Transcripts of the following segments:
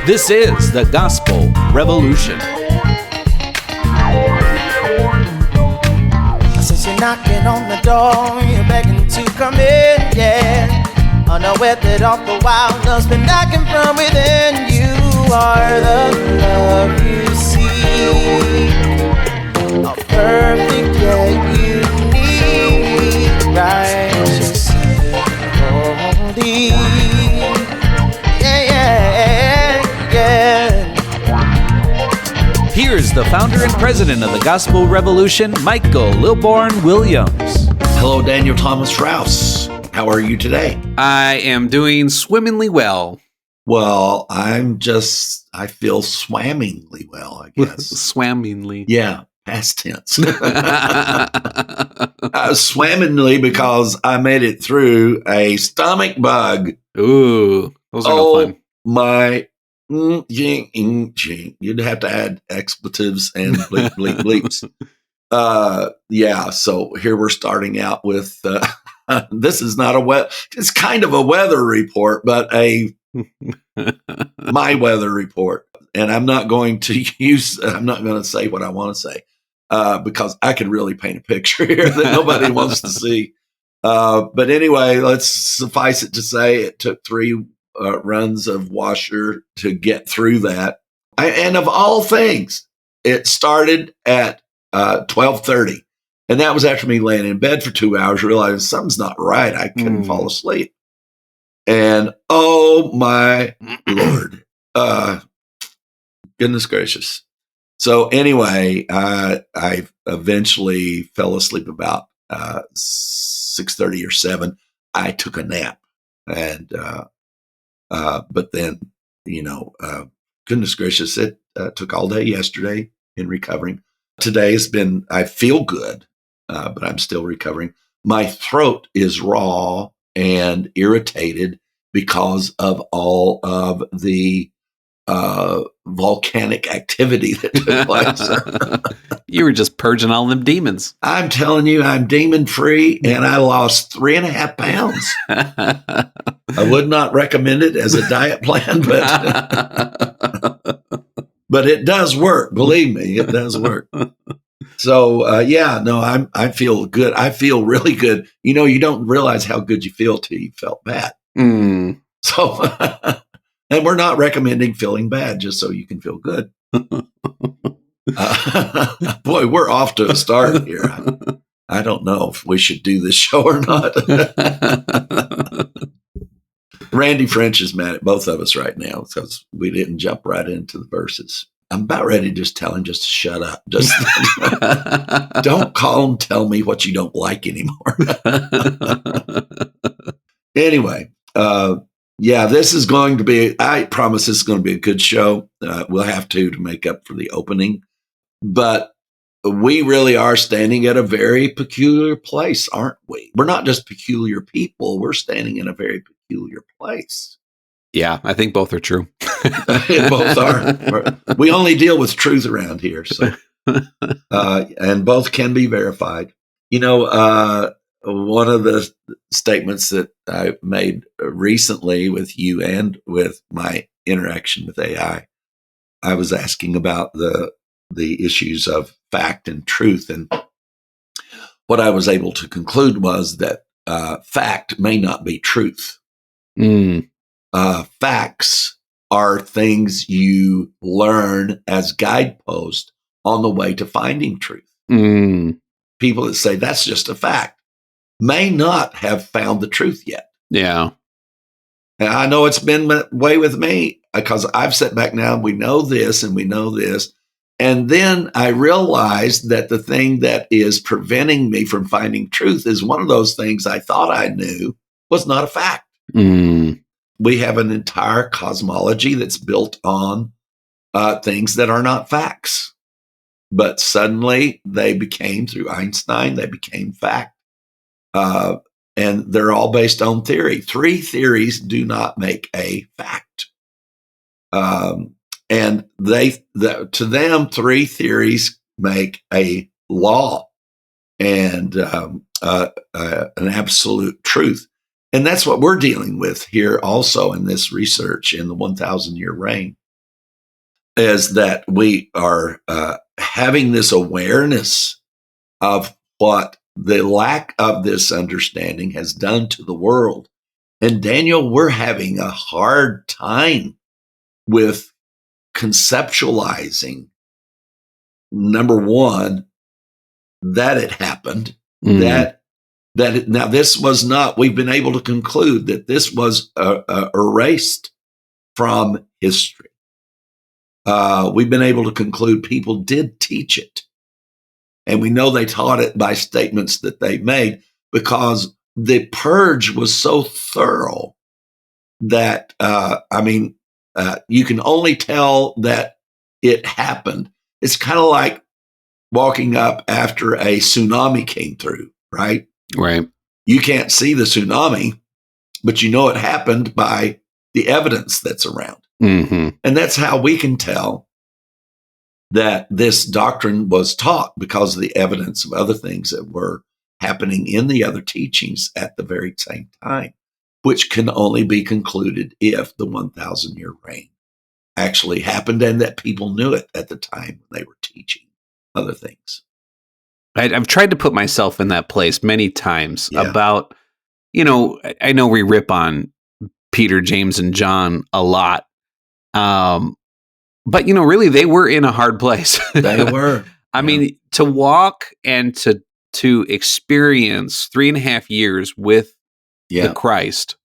This is the Gospel Revolution. Since you're knocking on the door, you're begging to come in, yeah. Unaware that all the while love's been knocking from within. You are the love you see, a perfect yet unique, righteous, holy. Here's the founder and president of the Gospel Revolution, Michael Lilborn Williams. Hello, Daniel Thomas Rouse. How are you today? I am doing swimmingly well. Well, I feel swammingly well, I guess. Swammingly. Yeah, past tense. Swammingly because I made it through a stomach bug. Ooh, those are no fun. My... You'd have to add expletives and bleep, bleep, bleeps. Yeah, so here we're starting out with, this is not it's kind of a weather report, but my weather report. And I'm not going to say what I want to say, because I can really paint a picture here that nobody wants to see. But anyway, let's suffice it to say it took 3 runs of washer to get through that. And of all things, it started at 12:30. And that was after me laying in bed for 2 hours, realizing something's not right. I couldn't fall asleep. And oh my Lord, goodness gracious. So anyway, I eventually fell asleep about 6:30 or 7. I took a nap, and but then, goodness gracious, it took all day yesterday in recovering. Today has been, I feel good, but I'm still recovering. My throat is raw and irritated because of all of the volcanic activity that took place. You were just purging all them demons. I'm telling you, I'm demon free, and I lost 3.5 pounds. I would not recommend it as a diet plan, but it does work. Believe me, it does work. So I feel good. I feel really good. You don't realize how good you feel till you felt bad. So, and we're not recommending feeling bad just so you can feel good. Boy, we're off to a start here. I don't know if we should do this show or not. Randy French is mad at both of us right now because we didn't jump right into the verses. I'm about ready to just tell him just to shut up. Just don't call him, tell me what you don't like anymore. Anyway, this is going to be, I promise this is going to be a good show. We'll have to make up for the opening. But we really are standing at a very peculiar place, aren't we? We're not just peculiar people. We're standing in a very peculiar place. Yeah, I think both are true. Both are. We only deal with truth around here. So, and both can be verified. One of the statements that I made recently with you and with my interaction with AI, I was asking about the issues of fact and truth. And what I was able to conclude was that fact may not be truth. Facts are things you learn as guideposts on the way to finding truth. People that say that's just a fact may not have found the truth yet. Yeah. And I know it's been that way with me because I've sat back now and we know this and we know this. And then I realized that the thing that is preventing me from finding truth is one of those things I thought I knew was not a fact. We have an entire cosmology that's built on things that are not facts. But suddenly they became, through Einstein, they became fact. And they're all based on theory. 3 theories do not make a fact. And to them, 3 theories make a law and an absolute truth. And that's what we're dealing with here also in this research in the 1,000-year reign. is that we are having this awareness of what the lack of this understanding has done to the world. And Daniel, we're having a hard time with conceptualizing, number one, that it happened, now this was not, we've been able to conclude that this was erased from history. We've been able to conclude people did teach it. And we know they taught it by statements that they made, because the purge was so thorough that, you can only tell that it happened. It's kind of like walking up after a tsunami came through, right? Right. You can't see the tsunami, but you know it happened by the evidence that's around. Mm-hmm. And that's how we can tell that this doctrine was taught, because of the evidence of other things that were happening in the other teachings at the very same time, which can only be concluded if the 1,000-year reign actually happened and that people knew it at the time when they were teaching other things. I've tried to put myself in that place many times Yeah. about, I know we rip on Peter, James, and John a lot. But, really, they were in a hard place. They were. I mean, to walk and to experience 3.5 years with the Christ,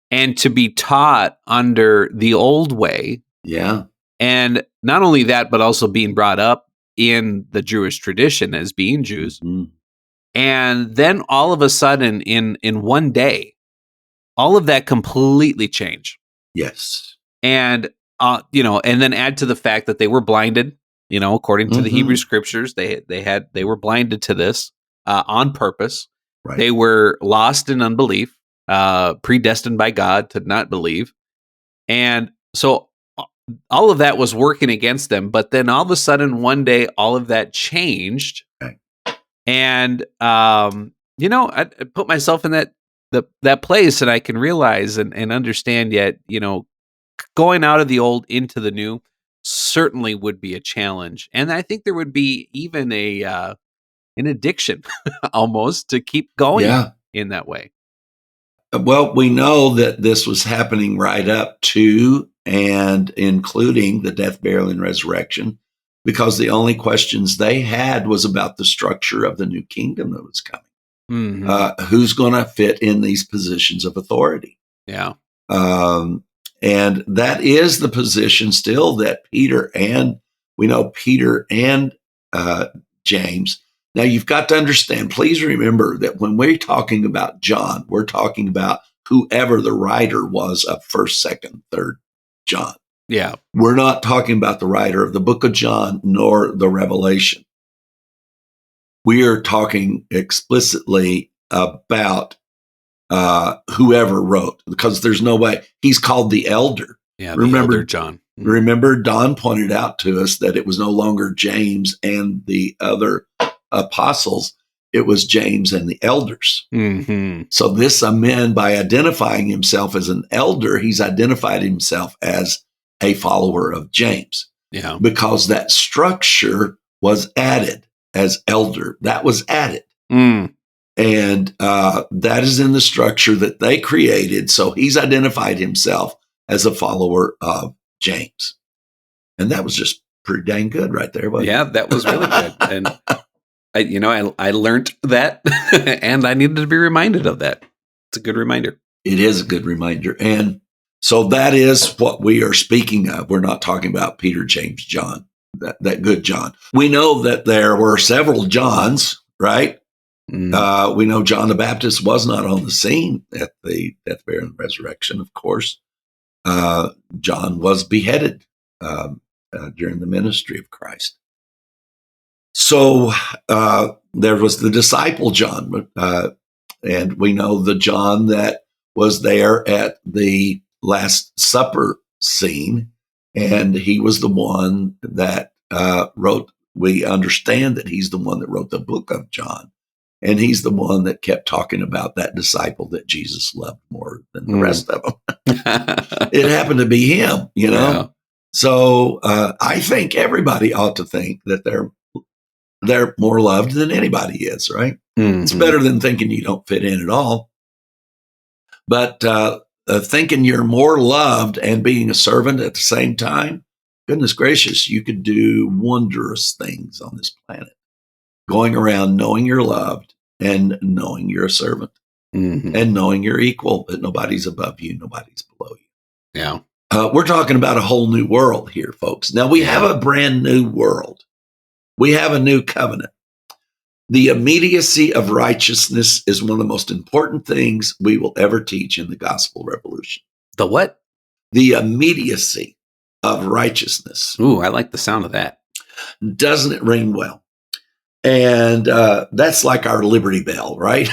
and to be taught under the old way. Yeah. And not only that, but also being brought up in the Jewish tradition as being Jews. Mm. And then all of a sudden, in one day, all of that completely changed. Yes. And and then add to the fact that they were blinded, according to the Hebrew scriptures, they were blinded to this on purpose. Right. They were lost in unbelief, predestined by God to not believe. And so all of that was working against them. But then all of a sudden, one day, all of that changed. Right. And, I put myself in that place, and I can realize and understand yet, going out of the old into the new certainly would be a challenge. And I think there would be even an addiction almost to keep going in that way. Well, we know that this was happening right up to and including the death, burial, and resurrection, because the only questions they had was about the structure of the new kingdom that was coming. Mm-hmm. Who's going to fit in these positions of authority? Yeah. And that is the position still that Peter and James. Now, you've got to understand, please remember that when we're talking about John, we're talking about whoever the writer was of 1st, 2nd, 3rd John. Yeah. We're not talking about the writer of the book of John nor the Revelation. We are talking explicitly about whoever wrote, because there's no way. He's called the elder. Yeah, remember, elder John. Mm-hmm. Remember, Don pointed out to us that it was no longer James and the other apostles. It was James and the elders. Mm-hmm. So this man, by identifying himself as an elder, he's identified himself as a follower of James. Yeah. Because that structure was added as elder. That was added. Mm. And that is in the structure that they created. So he's identified himself as a follower of James. And that was just pretty dang good right there. Yeah, that was really good. And I learned that and I needed to be reminded of that. It's a good reminder. It is a good reminder. And so that is what we are speaking of. We're not talking about Peter, James, John, that good John. We know that there were several Johns, right? Mm. We know John the Baptist was not on the scene at the death, burial, and resurrection, of course. John was beheaded during the ministry of Christ. So there was the disciple John, and we know the John that was there at the Last Supper scene, and he was the one that wrote. We understand that he's the one that wrote the book of John. And he's the one that kept talking about that disciple that Jesus loved more than the rest of them. It happened to be him, Yeah. So I think everybody ought to think that they're more loved than anybody is, right? It's better than thinking you don't fit in at all. But thinking you're more loved and being a servant at the same time, goodness gracious, you could do wondrous things on this planet. Going around knowing you're loved and knowing you're a servant and knowing you're equal, that nobody's above you, nobody's below you. Yeah. We're talking about a whole new world here, folks. Now, we have a brand new world. We have a new covenant. The immediacy of righteousness is one of the most important things we will ever teach in the gospel revolution. The what? The immediacy of righteousness. Ooh, I like the sound of that. Doesn't it ring well? And that's like our Liberty Bell, right?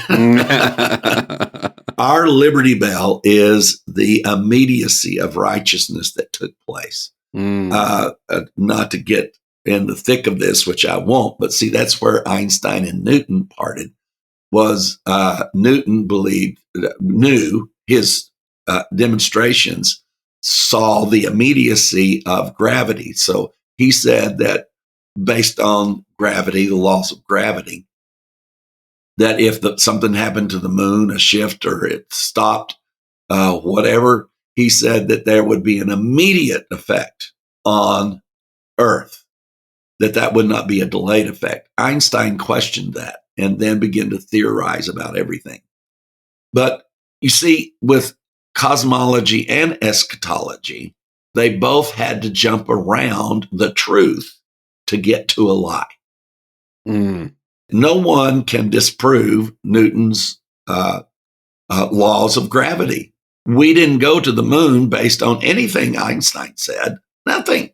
Our Liberty Bell is the immediacy of righteousness that took place. Not to get in the thick of this, which I won't, but see, that's where Einstein and Newton parted. Was Newton knew his demonstrations saw the immediacy of gravity. So he said that based on gravity, the laws of gravity, that if something happened to the moon, a shift, or it stopped, whatever, he said that there would be an immediate effect on Earth, that would not be a delayed effect. Einstein questioned that and then began to theorize about everything. But you see, with cosmology and eschatology, they both had to jump around the truth to get to a lie. No one can disprove Newton's laws of gravity. We didn't go to the moon based on anything Einstein said. Nothing.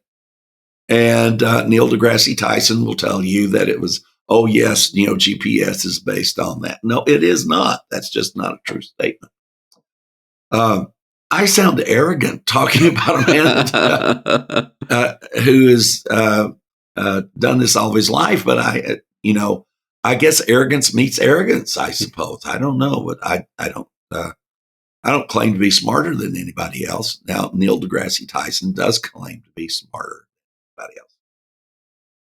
And Neil deGrasse Tyson will tell you that it was, oh, yes, GPS is based on that. No, it is not. That's just not a true statement. I sound arrogant talking about a man who has done this all of his life, but I guess arrogance meets arrogance, I suppose. I don't know, but I don't claim to be smarter than anybody else. Now, Neil deGrasse Tyson does claim to be smarter than anybody else.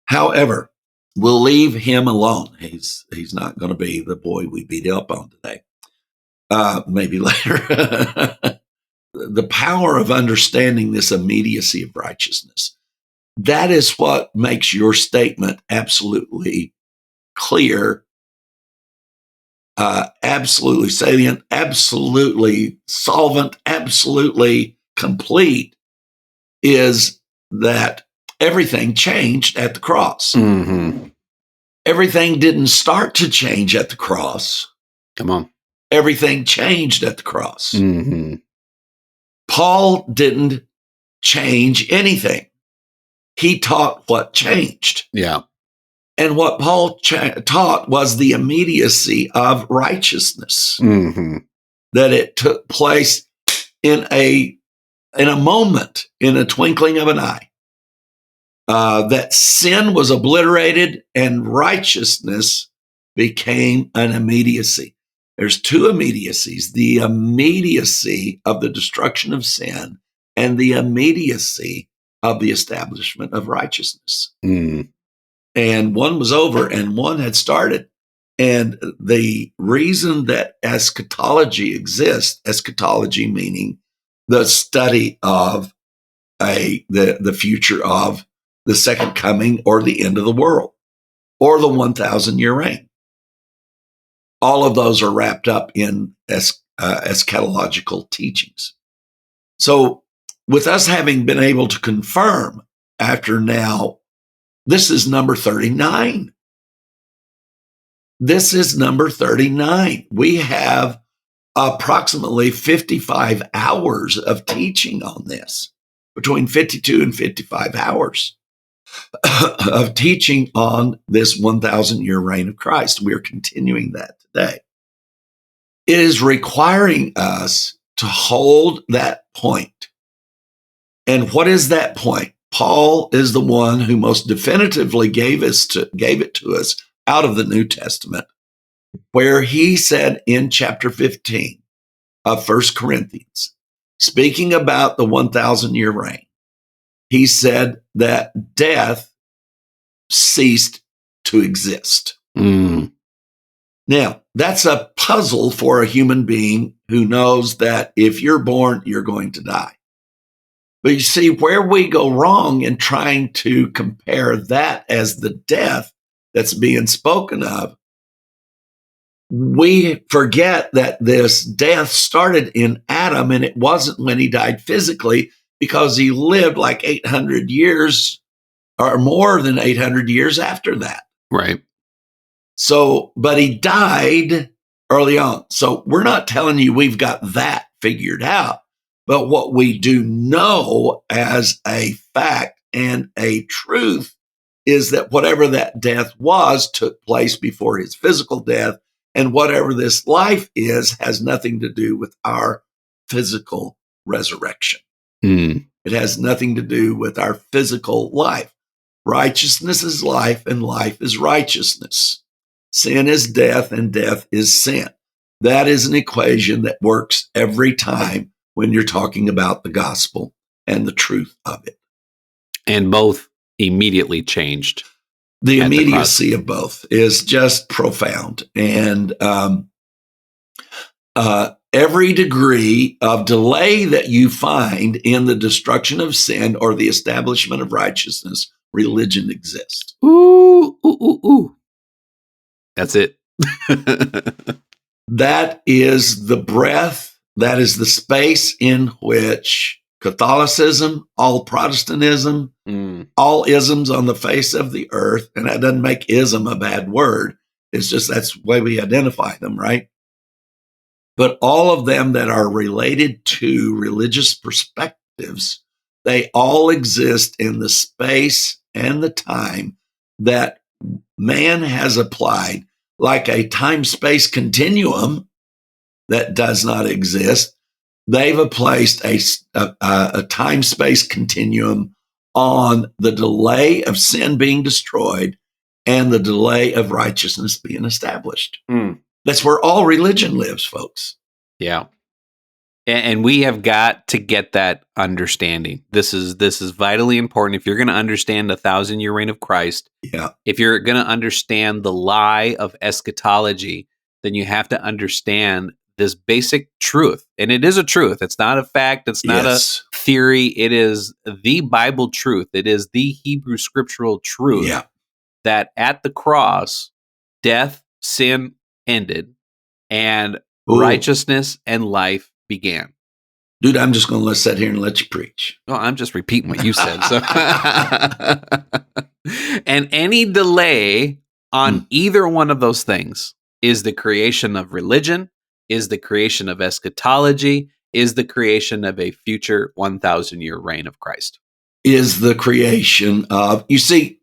However, we'll leave him alone. He's not going to be the boy we beat up on today. Maybe later. The power of understanding this immediacy of righteousness, that is what makes your statement absolutely clear, absolutely salient, absolutely solvent, absolutely complete, is that everything changed at the cross. Everything didn't start to change at the cross. Come on. Everything changed at the cross. Paul didn't change anything. He taught what changed. Yeah. And what Paul taught was the immediacy of righteousness. That it took place in a moment, in a twinkling of an eye. That sin was obliterated and righteousness became an immediacy. There's two immediacies: the immediacy of the destruction of sin and the immediacy of the establishment of righteousness. And one was over and one had started. And the reason that eschatology exists, eschatology meaning the study of the future of the second coming or the end of the world or the 1,000-year reign. All of those are wrapped up in eschatological teachings. So with us having been able to confirm after now, this is number 39. This is number 39. We have approximately 55 hours of teaching on this, between 52 and 55 hours of teaching on this 1,000-year reign of Christ. We are continuing that today. It is requiring us to hold that point. And what is that point? Paul is the one who most definitively gave it to us out of the New Testament, where he said in chapter 15 of 1 Corinthians, speaking about the 1,000-year reign, he said that death ceased to exist. Mm. Now, that's a puzzle for a human being who knows that if you're born, you're going to die. But you see, where we go wrong in trying to compare that as the death that's being spoken of, we forget that this death started in Adam, and it wasn't when he died physically, because he lived like 800 years or more than 800 years after that. Right. So, but he died early on. So we're not telling you we've got that figured out. But what we do know as a fact and a truth is that whatever that death was took place before his physical death. And whatever this life is has nothing to do with our physical resurrection. Mm. It has nothing to do with our physical life. Righteousness is life, and life is righteousness. Sin is death, and death is sin. That is an equation that works every time when you're talking about the gospel and the truth of it. And both immediately changed. The at the immediacy of both is just profound. And every degree of delay that you find in the destruction of sin or the establishment of righteousness, religion exists. Ooh, ooh, ooh, ooh. That's it. That is the breadth, that is the space in which Catholicism, all Protestantism, all isms on the face of the earth, and that doesn't make ism a bad word. It's just that's the way we identify them, right? But all of them that are related to religious perspectives, they all exist in the space and the time that man has applied, like a time-space continuum that does not exist. They've placed a time-space continuum on the delay of sin being destroyed and the delay of righteousness being established. Mm. That's where all religion lives, folks. Yeah. And we have got to get that understanding. This is vitally important. If you're going to understand the 1,000-year reign of Christ, Yeah. if you're going to understand the lie of eschatology, then you have to understand this basic truth. And it is a truth. It's not a fact. It's not a theory. It is the Bible truth. It is the Hebrew scriptural truth that at the cross, death, sin ended, and righteousness and life began. Dude, I'm just going to sit here and let you preach. Well, I'm just repeating what you said. So, and any delay on either one of those things is the creation of religion, is the creation of eschatology, is the creation of a future 1,000-year reign of Christ. Is the creation of, you see,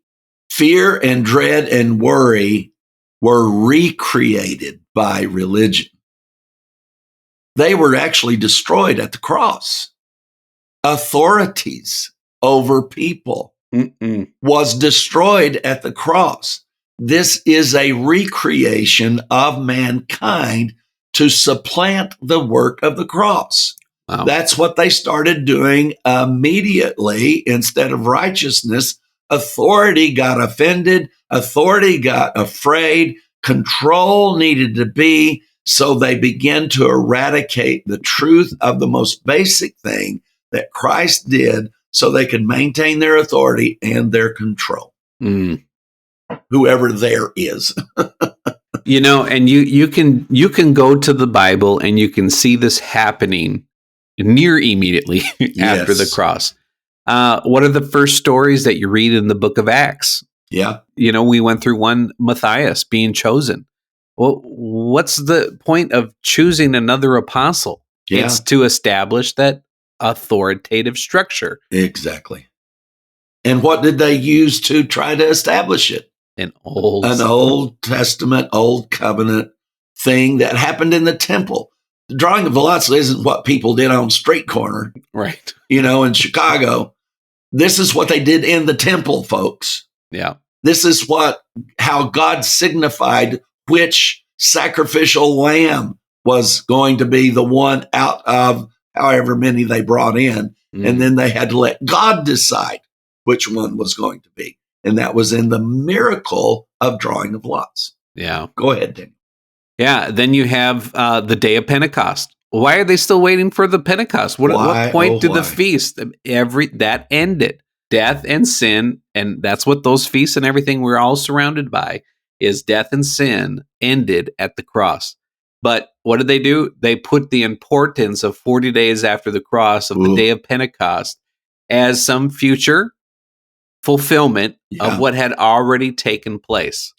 fear and dread and worry were recreated by religion. They were actually destroyed at the cross. Authorities over people was destroyed at the cross. This is a recreation of mankind to supplant the work of the cross. Wow. That's what they started doing immediately. Instead of righteousness, authority got offended, authority got afraid, control needed to be. So they began to eradicate the truth of the most basic thing that Christ did so they could maintain their authority and their control. Whoever there is. You know, and you can go to the Bible and you can see this happening near immediately after the cross. What are the first stories that you read in the book of Acts? Yeah. You know, we went through one Matthias being chosen. Well, what's the point of choosing another apostle? Yeah. It's to establish that authoritative structure. Exactly. And what did they use to try to establish it? An Old Testament, Old Covenant thing that happened in the temple. The drawing of lots isn't what people did on street corner, right? You know, in Chicago. This is what they did in the temple, folks. Yeah. This is how God signified which sacrificial lamb was going to be the one out of however many they brought in. And then they had to let God decide which one was going to be. And that was in the miracle of drawing of lots. Yeah. Go ahead, Daniel. Yeah. Then you have the day of Pentecost. Why are they still waiting for the Pentecost? What point did the feast that ended? Death and sin, and that's what those feasts and everything we're all surrounded by is death and sin ended at the cross. But what did they do? They put the importance of 40 days after the cross of the day of Pentecost as some future fulfillment of what had already taken place.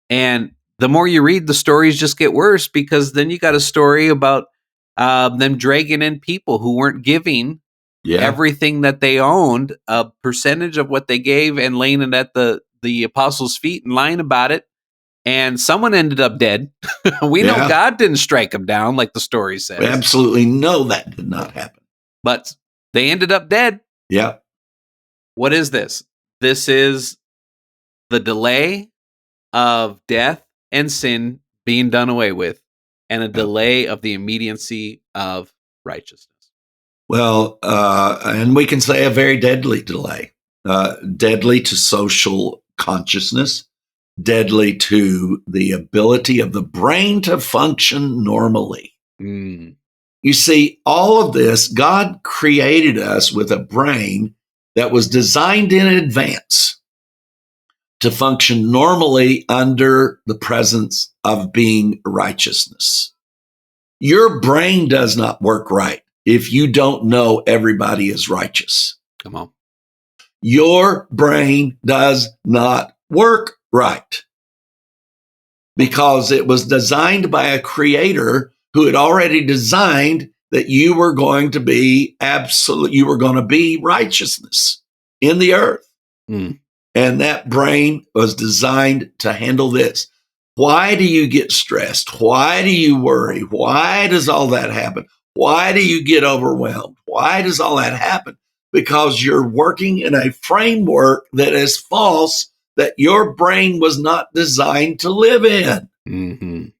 And the more you read, the stories just get worse, because then you got a story about them dragging in people who weren't giving everything that they owned, a percentage of what they gave, and laying it at the apostles' feet and lying about it. And someone ended up dead. We know God didn't strike them down like the story says. We absolutely know that did not happen. But they ended up dead. Yeah. What is this? This is the delay of death and sin being done away with, and a delay of the immediacy of righteousness. Well, and we can say a very deadly delay, deadly to social consciousness, deadly to the ability of the brain to function normally. You see, all of this, God created us with a brain that was designed in advance to function normally under the presence of being righteousness. Your brain does not work right if you don't know everybody is righteous. Come on. Your brain does not work right because it was designed by a creator who had already designed that you were going to be righteousness in the earth. And that brain was designed to handle this. Why do you get stressed? Why do you worry? Why does all that happen? Why do you get overwhelmed? Why does all that happen? Because you're working in a framework that is false, that your brain was not designed to live in. And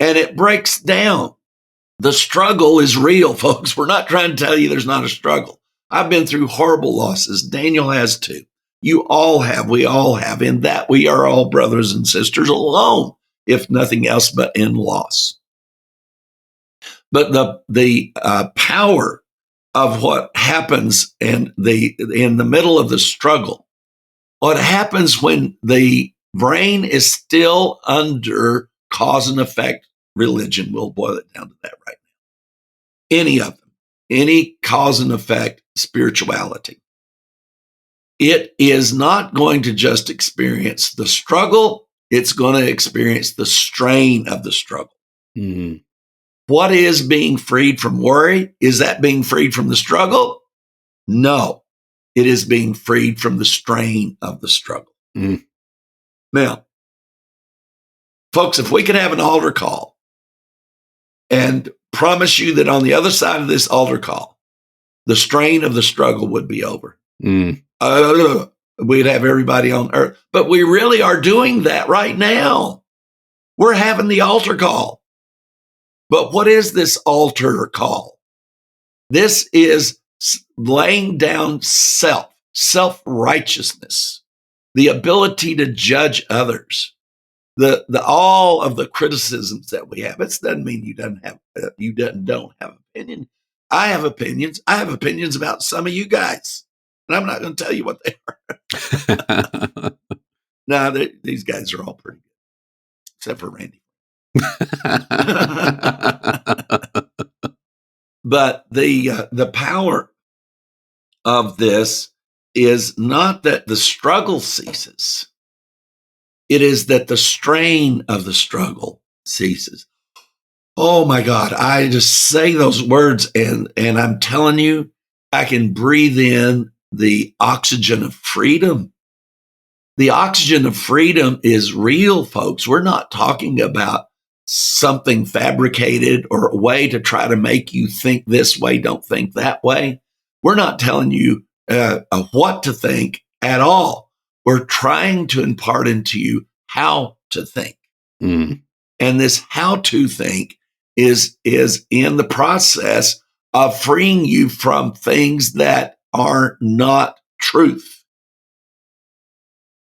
it breaks down. The struggle is real, folks. We're not trying to tell you there's not a struggle. I've been through horrible losses. Daniel has too. You all have. We all have. In that we are all brothers and sisters alone, if nothing else but in loss. But the power of what happens in the middle of the struggle, what happens when the brain is still under cause and effect religion, we'll boil it down to that right now. Any of them, any cause and effect spirituality. It is not going to just experience the struggle, it's going to experience the strain of the struggle. What is being freed from worry? Is that being freed from the struggle? No, it is being freed from the strain of the struggle. Now, folks, if we could have an altar call and promise you that on the other side of this altar call, the strain of the struggle would be over. We'd have everybody on earth. But we really are doing that right now. We're having the altar call. But what is this altar call? This is laying down self-righteousness, the ability to judge others, the all of the criticisms that we have. It doesn't mean you don't have opinion. I have opinions. I have opinions about some of you guys, and I'm not going to tell you what they are. No, these guys are all pretty good, except for Randy. But the power of this is not that the struggle ceases. It is that the strain of the struggle ceases. Oh my God, I just say those words and I'm telling you, I can breathe in the oxygen of freedom. The oxygen of freedom is real, folks. We're not talking about something fabricated or a way to try to make you think this way, don't think that way. We're not telling you what to think at all. We're trying to impart into you how to think. And this how to think is in the process of freeing you from things that are not truth.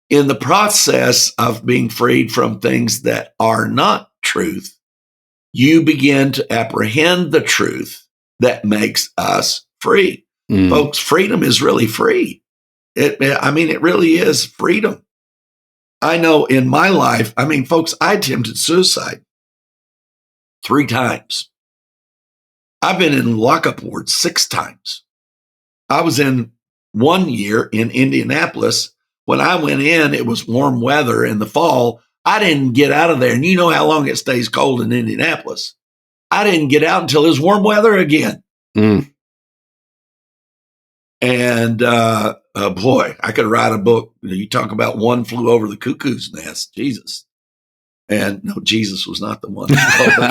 In the process of being freed from things that are not truth, you begin to apprehend the truth that makes us free. Folks, freedom is really free. It really is freedom. I know in my life, folks, I attempted suicide 3 times. I've been in lockup wards 6 times. I was in 1 year in Indianapolis. When I went in, it was warm weather in the fall. I didn't get out of there. And you know how long it stays cold in Indianapolis. I didn't get out until it was warm weather again. And boy, I could write a book. You talk about One Flew Over the Cuckoo's Nest. Jesus. And no, Jesus was not the one who flew over the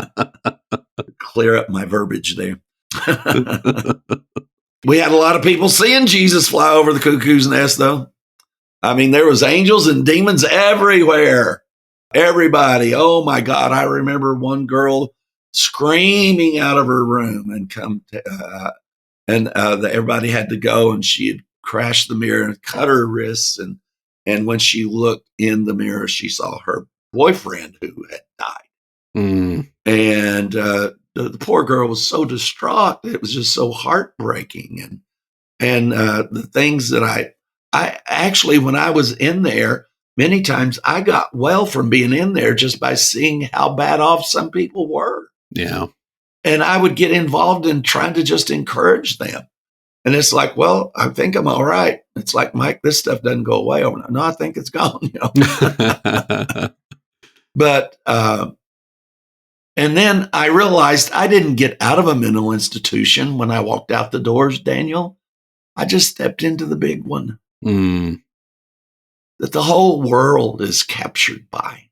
cuckoo's nest. Clear up my verbiage there. We had a lot of people seeing Jesus fly over the cuckoo's nest, though. There was angels and demons everywhere. Everybody. Oh, my God. I remember one girl screaming out of her room and everybody had to go, and she had crashed the mirror and cut her wrists. And when she looked in the mirror, she saw her boyfriend who had died. And the poor girl was so distraught. It was just so heartbreaking. And the things that I actually, when I was in there, many times I got well from being in there just by seeing how bad off some people were. Yeah. And I would get involved in trying to just encourage them. And it's like, well, I think I'm all right. It's like, Mike, this stuff doesn't go away overnight. No, I think it's gone. But, and then I realized I didn't get out of a mental institution when I walked out the doors, Daniel. I just stepped into the big one that the whole world is captured by.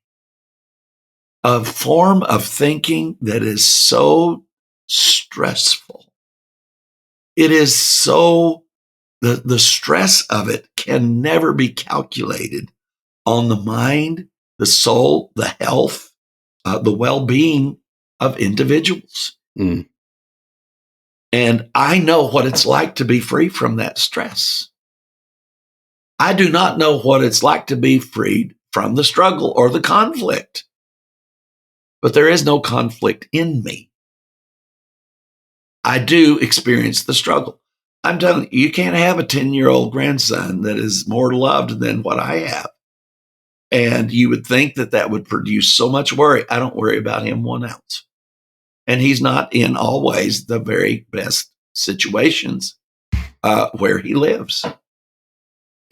A form of thinking that is so stressful. It is so, the stress of it can never be calculated on the mind, the soul, the health, the well-being of individuals. And I know what it's like to be free from that stress. I do not know what it's like to be freed from the struggle or the conflict. But there is no conflict in me. I do experience the struggle. I'm telling you, you can't have a 10-year-old grandson that is more loved than what I have. And you would think that that would produce so much worry. I don't worry about him 1 ounce. And he's not in always the very best situations where he lives.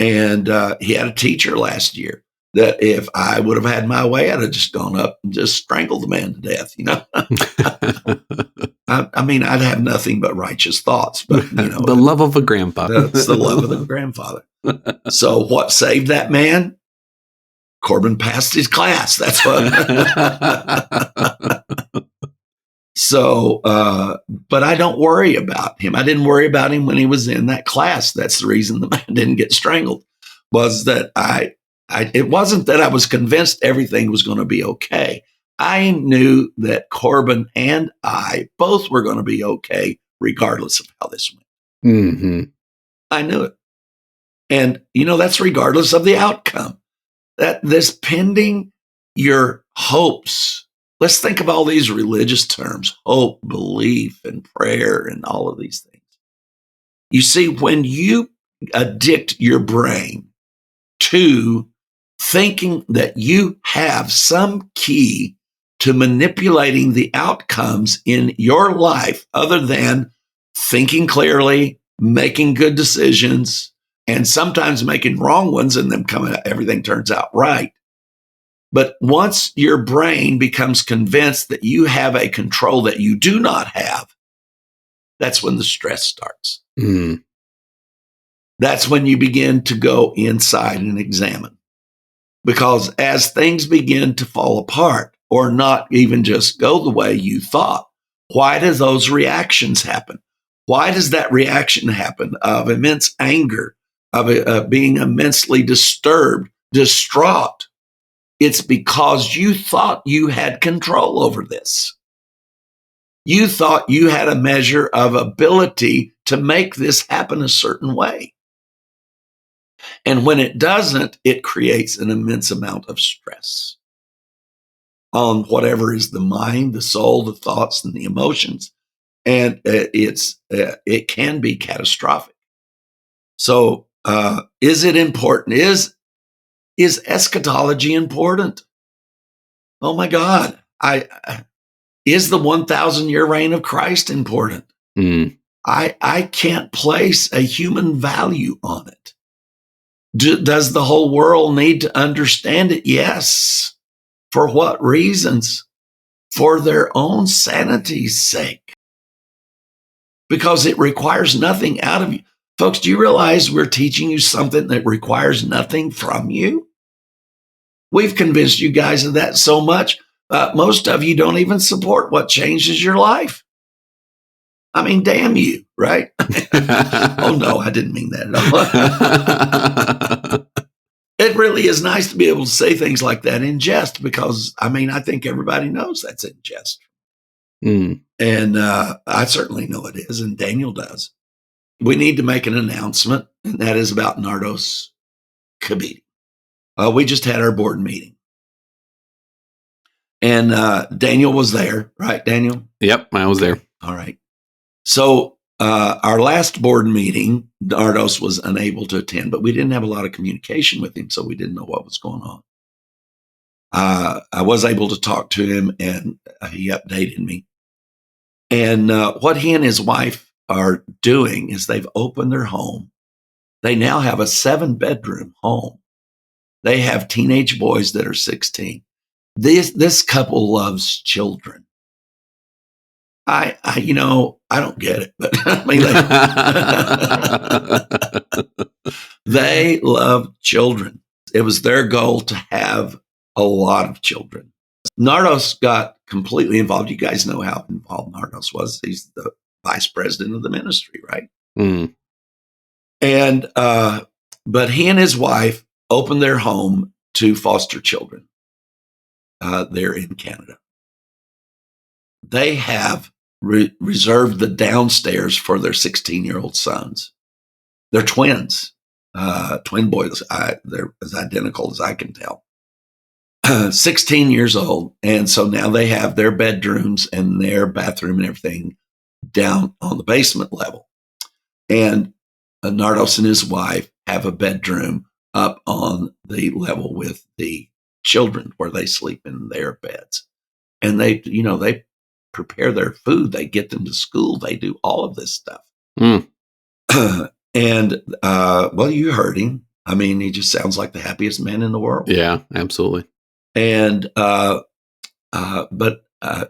And he had a teacher last year that if I would have had my way, I'd have just gone up and just strangled the man to death, I'd have nothing but righteous thoughts, but the love of a grandfather. That's the love of a grandfather. So what saved that man? Corbin passed his class. That's what. So, but I don't worry about him. I didn't worry about him when he was in that class. That's the reason the man didn't get strangled, was that it wasn't that I was convinced everything was going to be okay. I knew that Corbin and I both were going to be okay, regardless of how this went. I knew it. And, that's regardless of the outcome. That this pending your hopes. Let's think of all these religious terms: hope, belief, and prayer, and all of these things. You see, when you addict your brain to thinking that you have some key to manipulating the outcomes in your life other than thinking clearly, making good decisions, and sometimes making wrong ones and then everything turns out right. But once your brain becomes convinced that you have a control that you do not have, that's when the stress starts. That's when you begin to go inside and examine. Because as things begin to fall apart or not even just go the way you thought, why do those reactions happen? Why does that reaction happen of immense anger, of being immensely disturbed, distraught? It's because you thought you had control over this. You thought you had a measure of ability to make this happen a certain way. And when it doesn't, it creates an immense amount of stress on whatever is the mind, the soul, the thoughts, and the emotions. And it can be catastrophic. So is it important? Is eschatology important? Oh my God. Is the 1,000-year reign of Christ important? I can't place a human value on it. Does the whole world need to understand it? Yes. For what reasons? For their own sanity's sake. Because it requires nothing out of you. Folks, do you realize we're teaching you something that requires nothing from you? We've convinced you guys of that so much. Most of you don't even support what changes your life. I mean, damn you, right? Oh, no, I didn't mean that at all. It really is nice to be able to say things like that in jest because, I mean, I think everybody knows that's in jest. And I certainly know it is, and Daniel does. We need to make an announcement, and that is about Nardos Kabidi. We just had our board meeting. And Daniel was there, right, Daniel? Yep, I was there. All right. So our last board meeting, Nardos was unable to attend, but we didn't have a lot of communication with him, so we didn't know what was going on. I was able to talk to him, and he updated me. And what he and his wife are doing is they've opened their home. They now have a 7-bedroom home. They have teenage boys that are 16. This couple loves children. I don't get it, but I mean, they love children. It was their goal to have a lot of children. Nardos got completely involved. You guys know how involved Nardos was. He's the vice president of the ministry, right? And but he and his wife opened their home to foster children. There in Canada. They have reserved the downstairs for their 16-year-old sons. They're twins, twin boys. They're as identical as I can tell. 16 years old. And so now they have their bedrooms and their bathroom and everything down on the basement level. And Nardos and his wife have a bedroom up on the level with the children where they sleep in their beds. And they prepare their food. They get them to school. They do all of this stuff. And, well, you heard him. I mean, he just sounds like the happiest man in the world. Yeah, absolutely. And, but I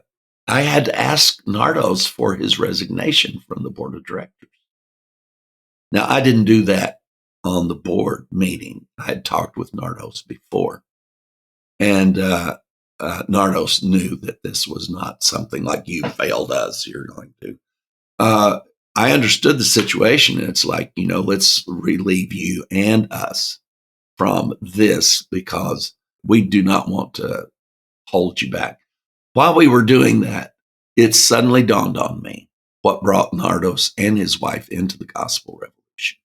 had to ask Nardos for his resignation from the board of directors. Now, I didn't do that on the board meeting. I had talked with Nardos before. And Nardos knew that this was not something like you failed us, you're going to. I understood the situation. And it's like, let's relieve you and us from this because we do not want to hold you back. While we were doing that, it suddenly dawned on me what brought Nardos and his wife into the gospel revolution.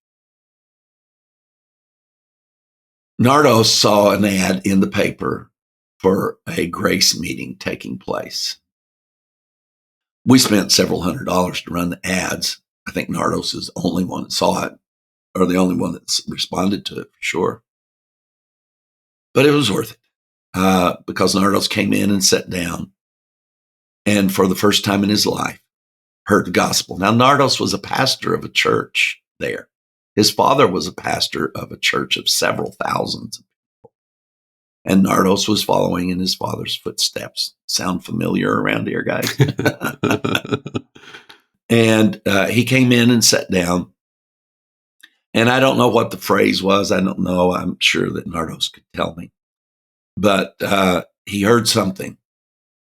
Nardos saw an ad in the paper for a grace meeting taking place. We spent several $100s to run the ads. I think Nardos is the only one that saw it, or the only one that responded to it for sure. But it was worth it because Nardos came in and sat down and for the first time in his life heard the gospel. Now, Nardos was a pastor of a church there. His father was a pastor of a church of several thousands of people. And Nardos was following in his father's footsteps. Sound familiar around here, guys? And he came in and sat down. And I don't know what the phrase was. I don't know. I'm sure that Nardos could tell me. But he heard something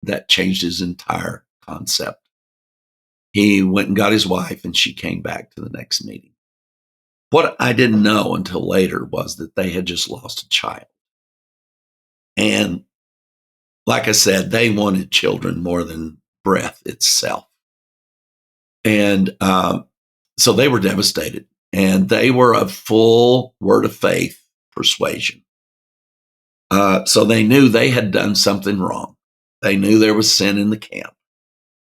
that changed his entire concept. He went and got his wife, and she came back to the next meeting. What I didn't know until later was that they had just lost a child. And like I said, they wanted children more than breath itself. And so they were devastated, and they were a full word of faith persuasion. So they knew they had done something wrong. They knew there was sin in the camp.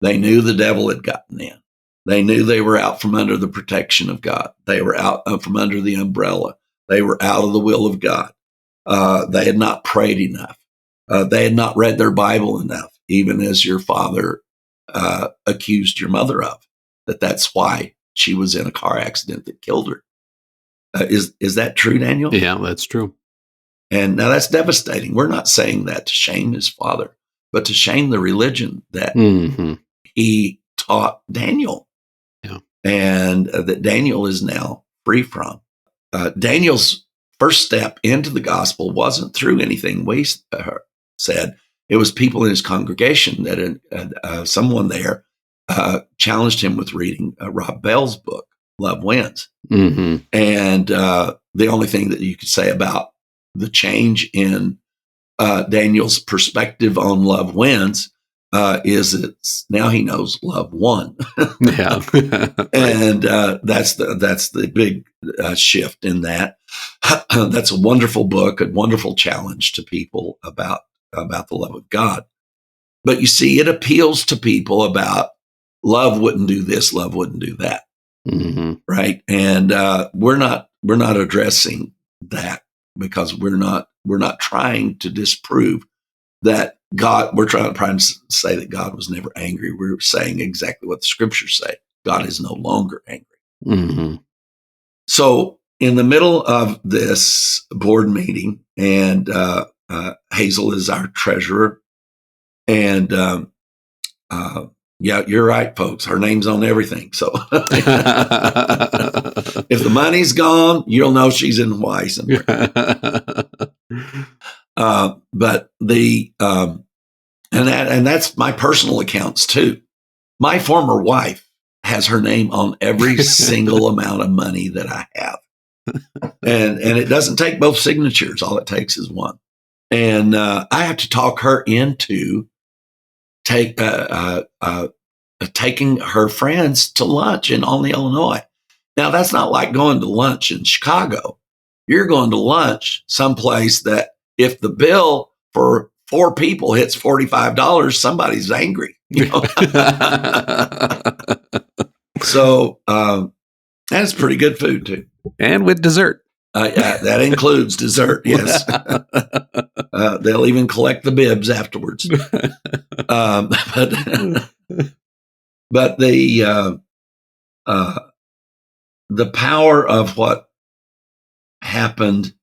They knew the devil had gotten in. They knew they were out from under the protection of God. They were out from under the umbrella. They were out of the will of God. They had not prayed enough. They had not read their Bible enough, even as your father accused your mother of. That's why she was in a car accident that killed her. Is that true, Daniel? Yeah, that's true. And now that's devastating. We're not saying that to shame his father, but to shame the religion that he taught Daniel. Yeah. And that Daniel is now free from. Daniel's first step into the gospel wasn't through anything we said. It was people in his congregation that someone there challenged him with reading Rob Bell's book, Love Wins. And the only thing that you could say about the change in Daniel's perspective on Love Wins is that now he knows love won. Yeah. And that's the big shift in that. That's a wonderful book, a wonderful challenge to people about the love of God. But you see, it appeals to people about love wouldn't do this, love wouldn't do that. Right. And we're not addressing that, because we're not trying to disprove that God, we're trying to say that God was never angry. We're saying exactly what the scriptures say. God is no longer angry. So in the middle of this board meeting, and Hazel is our treasurer, and yeah, you're right, folks. Her name's on everything. So if the money's gone, you'll know she's in Hawaii somewhere. But and that's my personal accounts too. My former wife has her name on every single amount of money that I have, and it doesn't take both signatures. All it takes is one, and I have to talk her into taking her friends to lunch in Olney, Illinois. Now, that's not like going to lunch in Chicago. You're going to lunch someplace that if the bill for 4 people hits $45, somebody's angry. You know? So, and it's pretty good food too. And with dessert. That includes dessert, yes. They'll even collect the bibs afterwards. But the power of what happened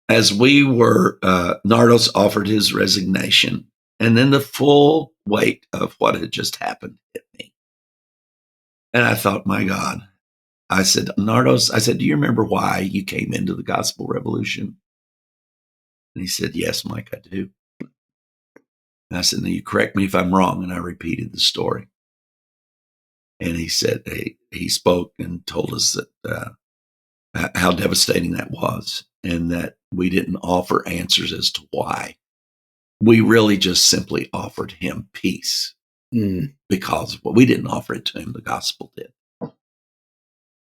as we were, Nardos offered his resignation, and then the full weight of what had just happened hit me. And I thought, my God. I said, Nardos, do you remember why you came into the gospel revolution? And he said, yes, Mike, I do. And I said, now you correct me if I'm wrong. And I repeated the story. And he said, he spoke and told us that how devastating that was, and that we didn't offer answers as to why. We really just simply offered him peace because we didn't offer it to him. The gospel did.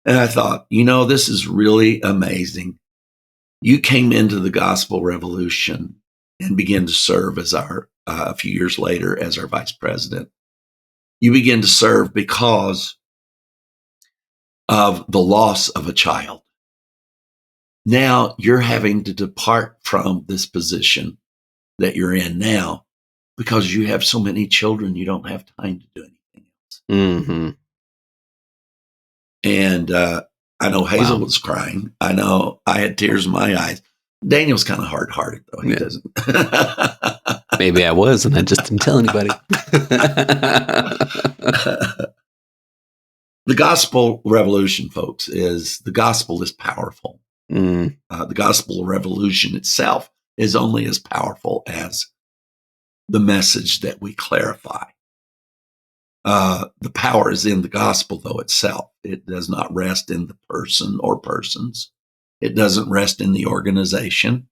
And I thought, this is really amazing. You came into the gospel revolution and began to serve as a few years later, as our vice president. You begin to serve because of the loss of a child. Now you're having to depart from this position that you're in now because you have so many children, you don't have time to do anything else. And I know Hazel was crying. I know I had tears in my eyes. Daniel's kind of hard-hearted, though. He doesn't. Maybe I was, and I just didn't tell anybody. The gospel revolution, folks, the gospel is powerful. The gospel revolution itself is only as powerful as the message that we clarify. The power is in the gospel, though, itself. It does not rest in the person or persons. It doesn't rest in the organization.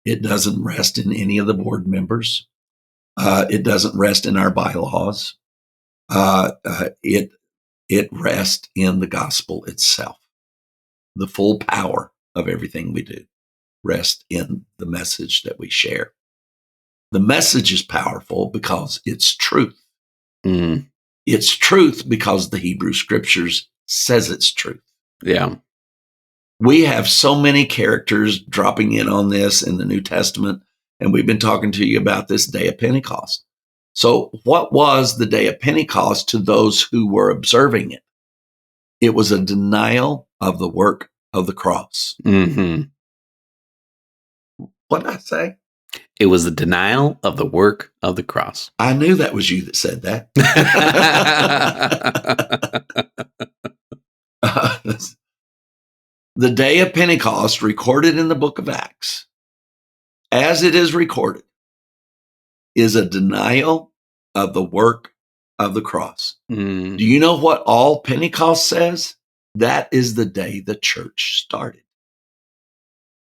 It doesn't rest in any of the board members. It doesn't rest in our bylaws. it rests in the gospel itself. The full power of everything we do rests in the message that we share. The message is powerful because it's truth. Mm. It's truth because the Hebrew Scriptures says it's truth. Yeah. We have so many characters dropping in on this in the New Testament, and we've been talking to you about this day of Pentecost. So what was the day of Pentecost to those who were observing it? It was a denial of the work of the cross. Mm-hmm. What did I say? It was the denial of the work of the cross. I knew that was you that said that. The day of Pentecost, recorded in the book of Acts, as it is recorded, is a denial of the work of the cross. Mm. Do you know what all Pentecost says? That is the day the church started.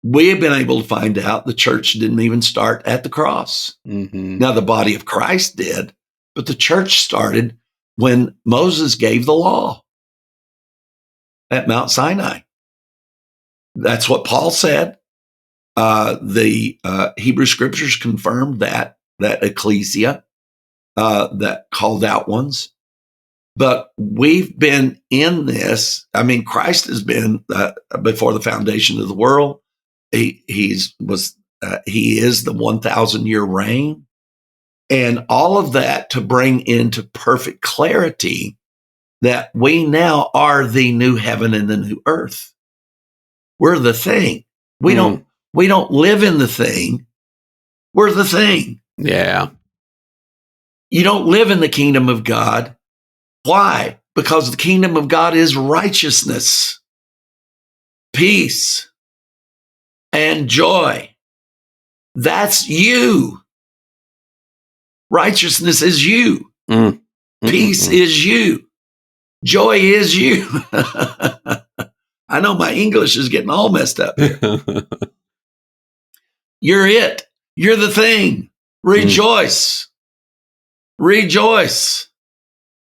We have been able to find out the church didn't even start at the cross. Mm-hmm. Now, the body of Christ did, but the church started when Moses gave the law at Mount Sinai. That's what Paul said. The Hebrew Scriptures confirmed that ecclesia, that called out ones. But we've been in this. I mean, Christ has been before the foundation of the world. He is the 1,000-year reign, and all of that to bring into perfect clarity that we now are the new heaven and the new earth. We're the thing. We don't live in the thing. We're the thing. Yeah. You don't live in the kingdom of God. Why? Because the kingdom of God is righteousness, peace, and joy. That's you. Righteousness is you. Mm. Peace is you. Joy is you. I know my English is getting all messed up here. You're it. You're the thing. Rejoice. Rejoice.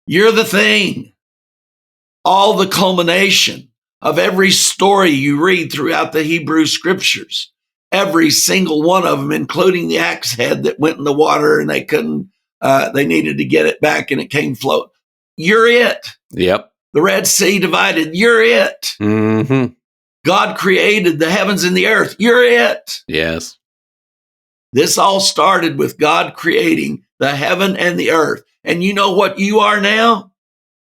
You're the thing. All the culmination of every story you read throughout the Hebrew Scriptures, every single one of them, including the axe head that went in the water and they needed to get it back and it came float. You're it. Yep. The Red Sea divided. You're it. Mm-hmm. God created the heavens and the earth. You're it. Yes. This all started with God creating the heaven and the earth. And you know what you are now?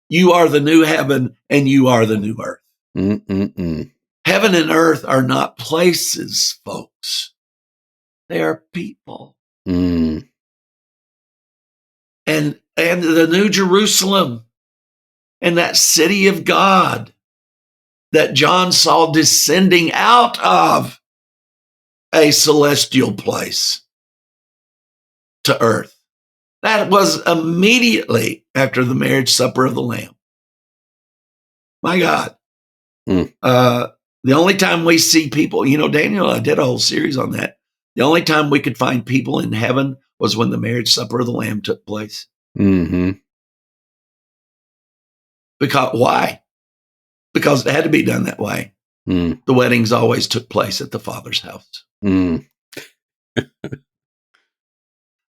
You are the new heaven and you are the new earth. Mm-mm-mm. Heaven and earth are not places, folks. They are people. Mm. And the New Jerusalem and that city of God that John saw descending out of a celestial place to earth. That was immediately after the marriage supper of the Lamb. My God. Mm. The only time we see people, Daniel and I did a whole series on that. The only time we could find people in heaven was when the marriage supper of the Lamb took place. Mm-hmm. Why? Because it had to be done that way. Mm. The weddings always took place at the Father's house. Mm.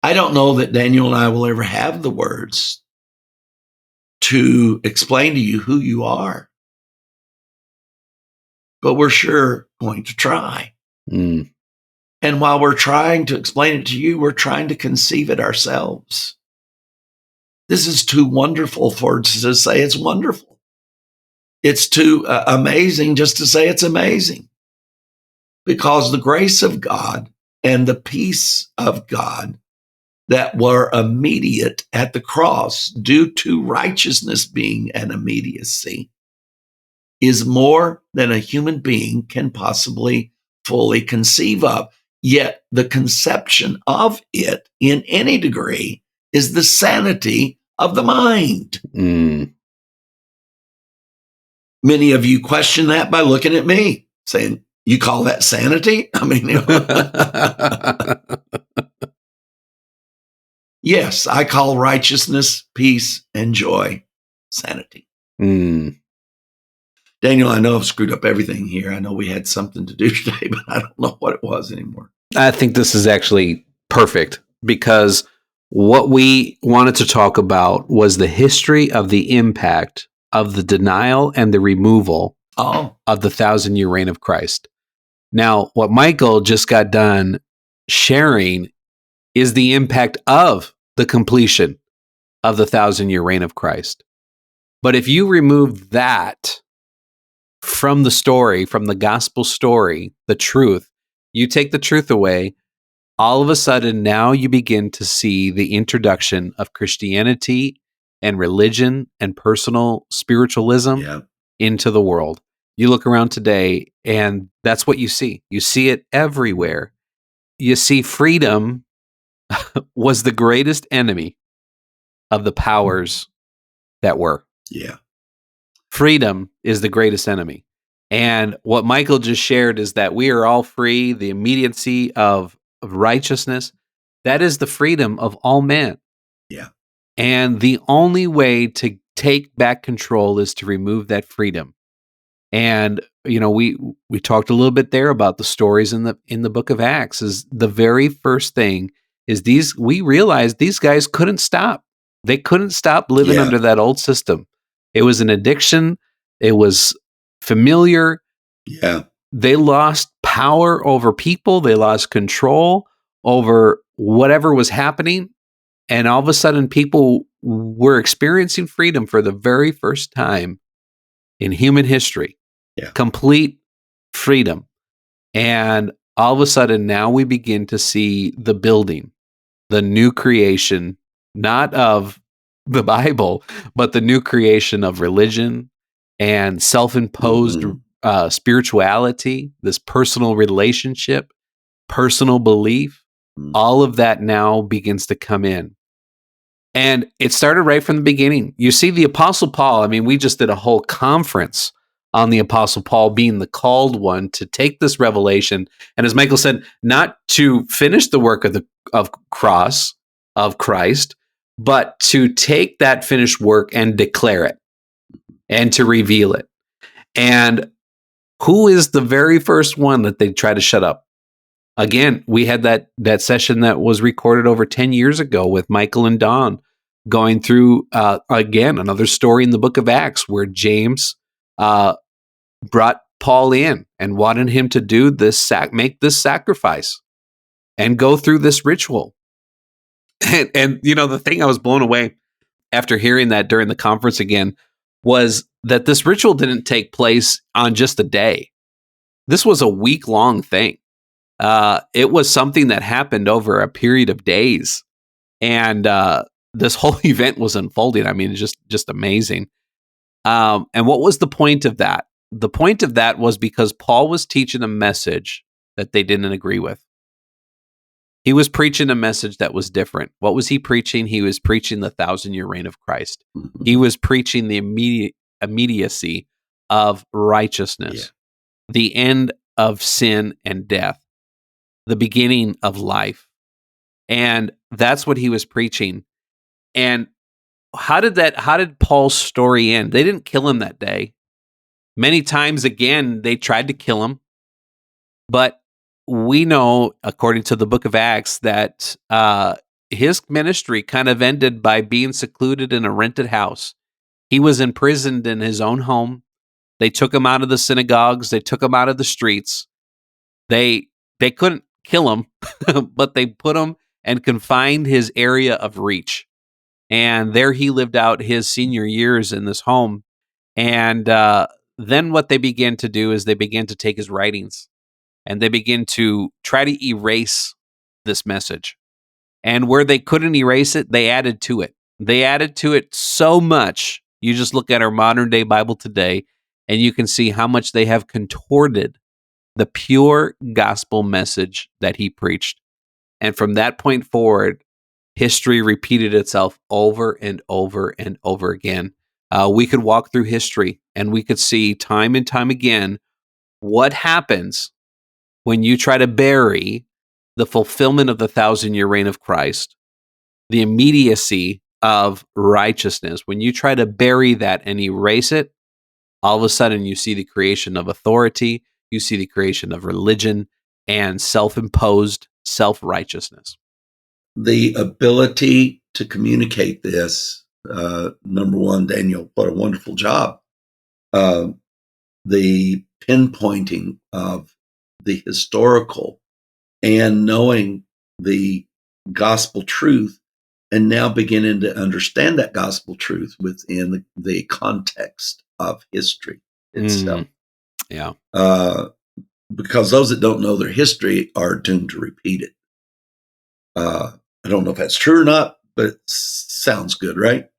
I don't know that Daniel and I will ever have the words to explain to you who you are, but we're sure going to try. Mm. And while we're trying to explain it to you, we're trying to conceive it ourselves. This is too wonderful for us to say it's wonderful. It's too amazing just to say it's amazing. Because the grace of God and the peace of God that were immediate at the cross due to righteousness being an immediacy is more than a human being can possibly fully conceive of. Yet the conception of it in any degree is the sanity of the mind. Mm. Many of you question that by looking at me, saying, you call that sanity? I mean, yes, I call righteousness, peace, and joy sanity. Mm. Daniel, I know I've screwed up everything here. I know we had something to do today, but I don't know what it was anymore. I think this is actually perfect because what we wanted to talk about was the history of the impact of the denial and the removal of the 1,000-year reign of Christ. Now, what Michael just got done sharing is the impact of the completion of the 1,000-year reign of Christ. But if you remove that from the story, from the gospel story, the truth, you take the truth away, all of a sudden now you begin to see the introduction of Christianity and religion and personal spiritualism into the world. You look around today and that's what you see. You see it everywhere. You see freedom was the greatest enemy of the powers that were. Yeah. Freedom is the greatest enemy. And what Michael just shared is that we are all free, the immediacy of righteousness. That is the freedom of all men. Yeah. And the only way to take back control is to remove that freedom. And we talked a little bit there about the stories in the book of Acts. Is the very first thing is we realized these guys couldn't stop. They couldn't stop living under that old system. It was an addiction. It was familiar. Yeah. They lost power over people. They lost control over whatever was happening. And all of a sudden, people were experiencing freedom for the very first time in human history. Yeah. Complete freedom. And all of a sudden, now we begin to see the building, the new creation, not of the Bible, but the new creation of religion and self-imposed spirituality, this personal relationship, personal belief. All of that now begins to come in. And it started right from the beginning. You see the Apostle Paul, we just did a whole conference on the Apostle Paul being the called one to take this revelation. And as Michael said, not to finish the work of cross of Christ, but to take that finished work and declare it and to reveal it. And who is the very first one that they try to shut up? Again, we had that session that was recorded over 10 years ago with Michael and Don going through, again, another story in the book of Acts where James brought Paul in and wanted him to do this, make this sacrifice and go through this ritual. And the thing I was blown away after hearing that during the conference again was that this ritual didn't take place on just a day. This was a week-long thing. It was something that happened over a period of days. And this whole event was unfolding. It's just amazing. And what was the point of that? The point of that was because Paul was teaching a message that they didn't agree with. He was preaching a message that was different. What was he preaching? He was preaching the 1,000-year reign of Christ. He was preaching the immediacy of righteousness, the end of sin and death, the beginning of life. And that's what he was preaching. And how did Paul's story end? They didn't kill him that day. Many times again, they tried to kill him. But we know, according to the book of Acts, that his ministry kind of ended by being secluded in a rented house. He was imprisoned in his own home. They took him out of the synagogues. They took him out of the streets. They couldn't kill him, but they put him and confined his area of reach. And there he lived out his senior years in this home. And then what they began to do is they began to take his writings and they began to try to erase this message. And where they couldn't erase it, they added to it. They added to it so much. You just look at our modern day Bible today and you can see how much they have contorted the pure gospel message that he preached. And from that point forward, history repeated itself over and over and over again. We could walk through history and we could see time and time again what happens when you try to bury the fulfillment of the 1,000-year reign of Christ, the immediacy of righteousness, when you try to bury that and erase it, all of a sudden you see the creation of authority, you see the creation of religion and self-imposed self-righteousness. The ability to communicate this, number one, Daniel, what a wonderful job. The pinpointing of the historical and knowing the gospel truth, and now beginning to understand that gospel truth within the context of history itself. Yeah. Because those that don't know their history are doomed to repeat it. I don't know if that's true or not, but it sounds good, right?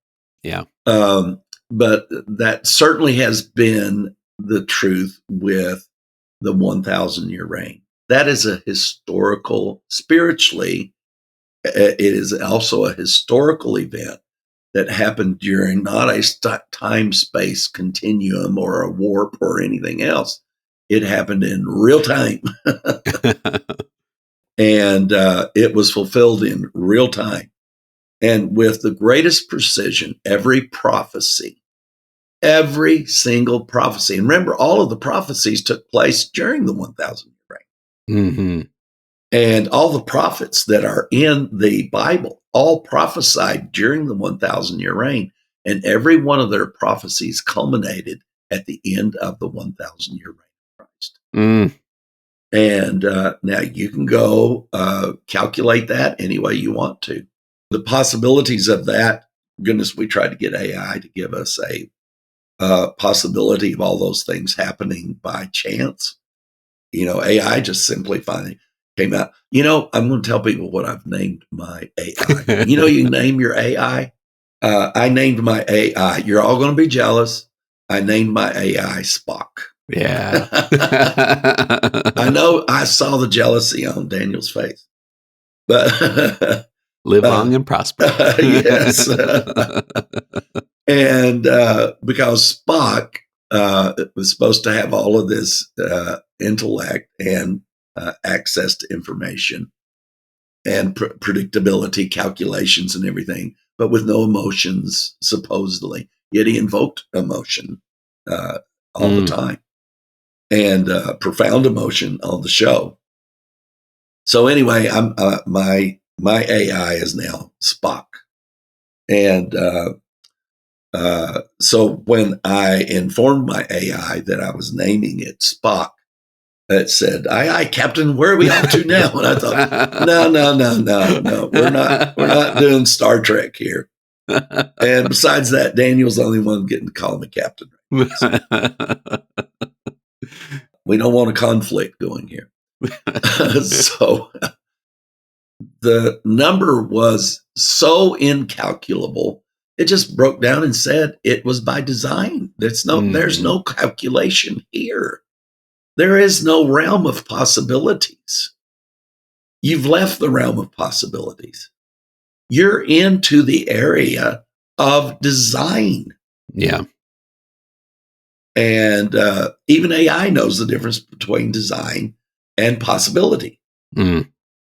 Yeah. But that certainly has been the truth with the 1,000-year reign. That is a historical, spiritually, it is also a historical event that happened during not a time-space continuum or a warp or anything else. It happened in real time. And it was fulfilled in real time. And with the greatest precision, every single prophecy, and remember, all of the prophecies took place during the 1,000-year reign. Mm-hmm. And all the prophets that are in the Bible all prophesied during the 1,000-year reign. And every one of their prophecies culminated at the end of the 1,000-year reign of Christ. Mm. And now you can go calculate that any way you want to. The possibilities of that, goodness, we tried to get AI to give us a possibility of all those things happening by chance. AI just simply finally came out. I'm going to tell people what I've named my AI. You name your AI. I named my AI. You're all going to be jealous. I named my AI Spock. Yeah. I know I saw the jealousy on Daniel's face, but live long and prosper. Yes. And because Spock was supposed to have all of this intellect and access to information and predictability, calculations and everything, but with no emotions, supposedly. Yet he invoked emotion all the time. And profound emotion on the show. So anyway, I'm my AI is now Spock, and so when I informed my AI that I was naming it Spock, it said, "Aye, Captain, where are we off to now?" And I thought, no, we're not doing Star Trek here. And besides that, Daniel's the only one getting to call me Captain. We don't want a conflict going here. So the number was so incalculable, it just broke down and said it was by design. There's no calculation here. There is no realm of possibilities. You've left the realm of possibilities. You're into the area of design. Yeah. And even AI knows the difference between design and possibility.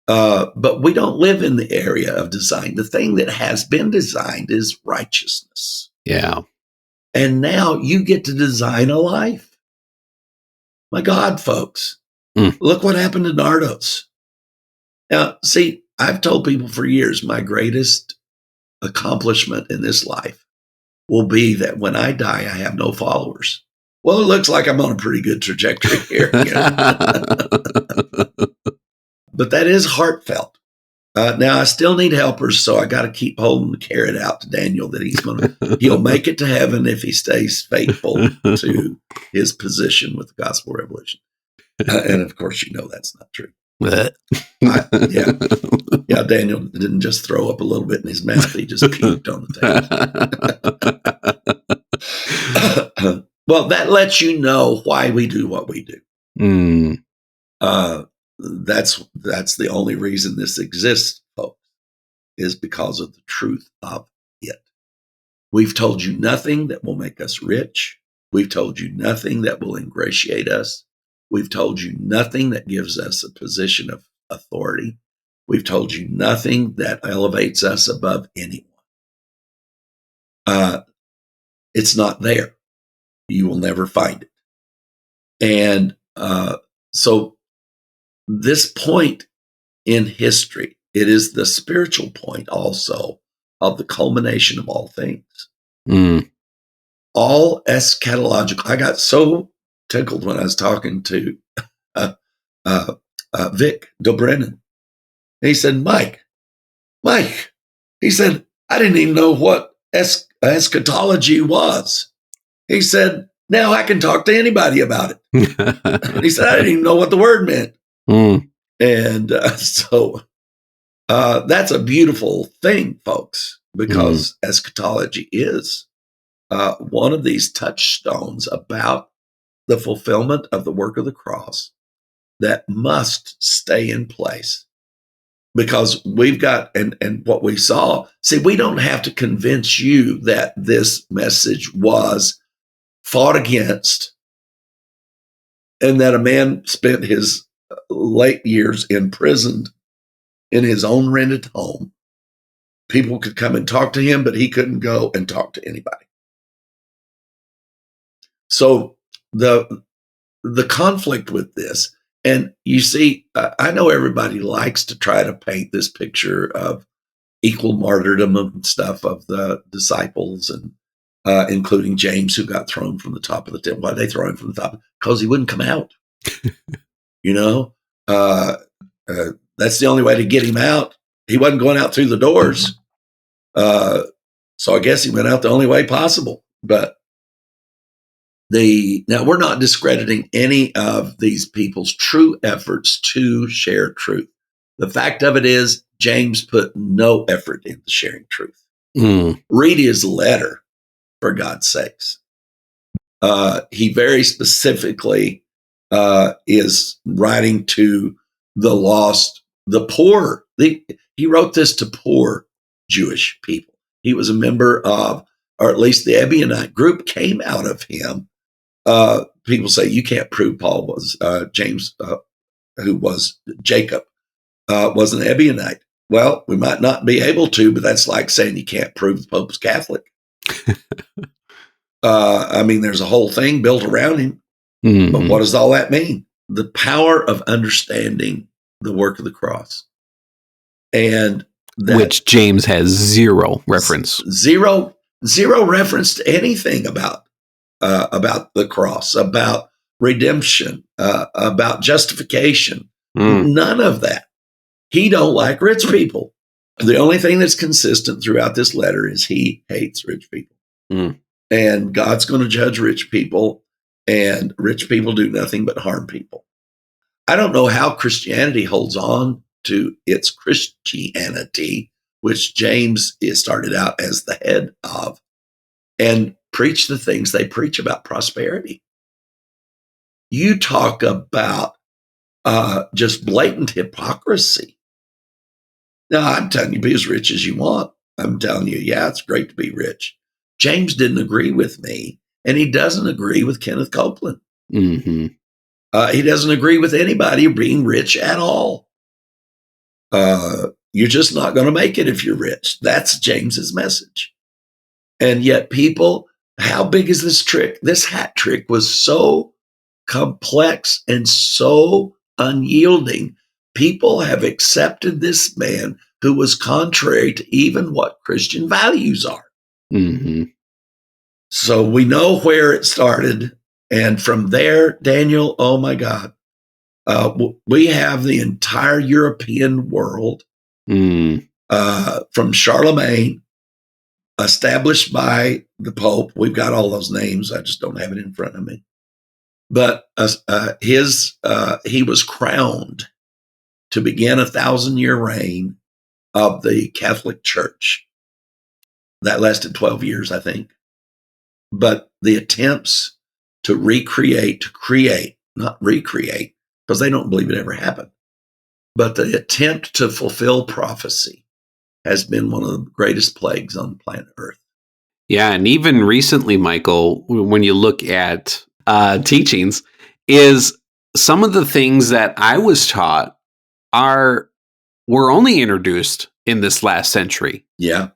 But we don't live in the area of design. The thing that has been designed is righteousness. Yeah. And now you get to design a life. My God, folks, look what happened to Nardos. Now, see, I've told people for years, my greatest accomplishment in this life will be that when I die, I have no followers. Well, it looks like I'm on a pretty good trajectory here. But that is heartfelt. Now, I still need helpers, so I got to keep holding the carrot out to Daniel that he'll make it to heaven if he stays faithful to his position with the gospel revolution. And of course, that's not true. Yeah, Daniel didn't just throw up a little bit in his mouth. He just puked on the table. Well, that lets you know why we do what we do. That's the only reason this exists, folks, is because of the truth of it. We've told you nothing that will make us rich. We've told you nothing that will ingratiate us. We've told you nothing that gives us a position of authority. We've told you nothing that elevates us above anyone. it's not there. You will never find it. And so this point in history, it is the spiritual point also of the culmination of all things. All eschatological. I got so tickled when I was talking to Vic Dobrenin. He said, Mike, he said, I didn't even know what eschatology was. He said, now I can talk to anybody about it. He said, I didn't even know what the word meant. And so that's a beautiful thing, folks, because eschatology is one of these touchstones about the fulfillment of the work of the cross that must stay in place. Because we've got, and what we saw, see, we don't have to convince you that this message was fought against and that a man spent his late years imprisoned in his own rented home. People could come and talk to him, but he couldn't go and talk to anybody. So the conflict with this, and you see, I know everybody likes to try to paint this picture of equal martyrdom and stuff of the disciples, and including James, who got thrown from the top of the temple. Why did they throw him from the top? Because he wouldn't come out. That's the only way to get him out. He wasn't going out through the doors. So I guess he went out the only way possible. But now we're not discrediting any of these people's true efforts to share truth. The fact of it is, James put no effort into sharing truth. Read his letter, for God's sakes. He very specifically is writing to the lost, the poor. He wrote this to poor Jewish people. He was a member of, or at least the Ebionite group came out of him. People say you can't prove Paul was James, who was Jacob, was an Ebionite. Well, we might not be able to, but that's like saying you can't prove the Pope's Catholic. I mean, there's a whole thing built around him. But what does all that mean? The power of understanding the work of the cross. And which James has zero reference. Zero reference to anything about the cross, about redemption, about justification. None of that. He don't like rich people. The only thing that's consistent throughout this letter is he hates rich people. And God's going to judge rich people, and rich people do nothing but harm people. I don't know how Christianity holds on to its Christianity, which James started out as the head of, and preach the things they preach about prosperity. You talk about just blatant hypocrisy. Now, I'm telling you, be as rich as you want. I'm telling you, yeah, it's great to be rich. James didn't agree with me, and he doesn't agree with Kenneth Copeland. He doesn't agree with anybody being rich at all. You're just not going to make it if you're rich. That's James's message. And yet people, how big is this trick? This hat trick was so complex and so unyielding. People have accepted this man who was contrary to even what Christian values are. So we know where it started. And from there, Daniel, oh my God, we have the entire European world from Charlemagne, established by the Pope. We've got all those names. I just don't have it in front of me. But he was crowned to begin a 1,000-year reign of the Catholic Church. That lasted 12 years, I think. But the attempts to not recreate, because they don't believe it ever happened, but the attempt to fulfill prophecy has been one of the greatest plagues on planet Earth. Yeah, and even recently, Michael, when you look at teachings, is some of the things that I was taught were only introduced in this last century. Yeah.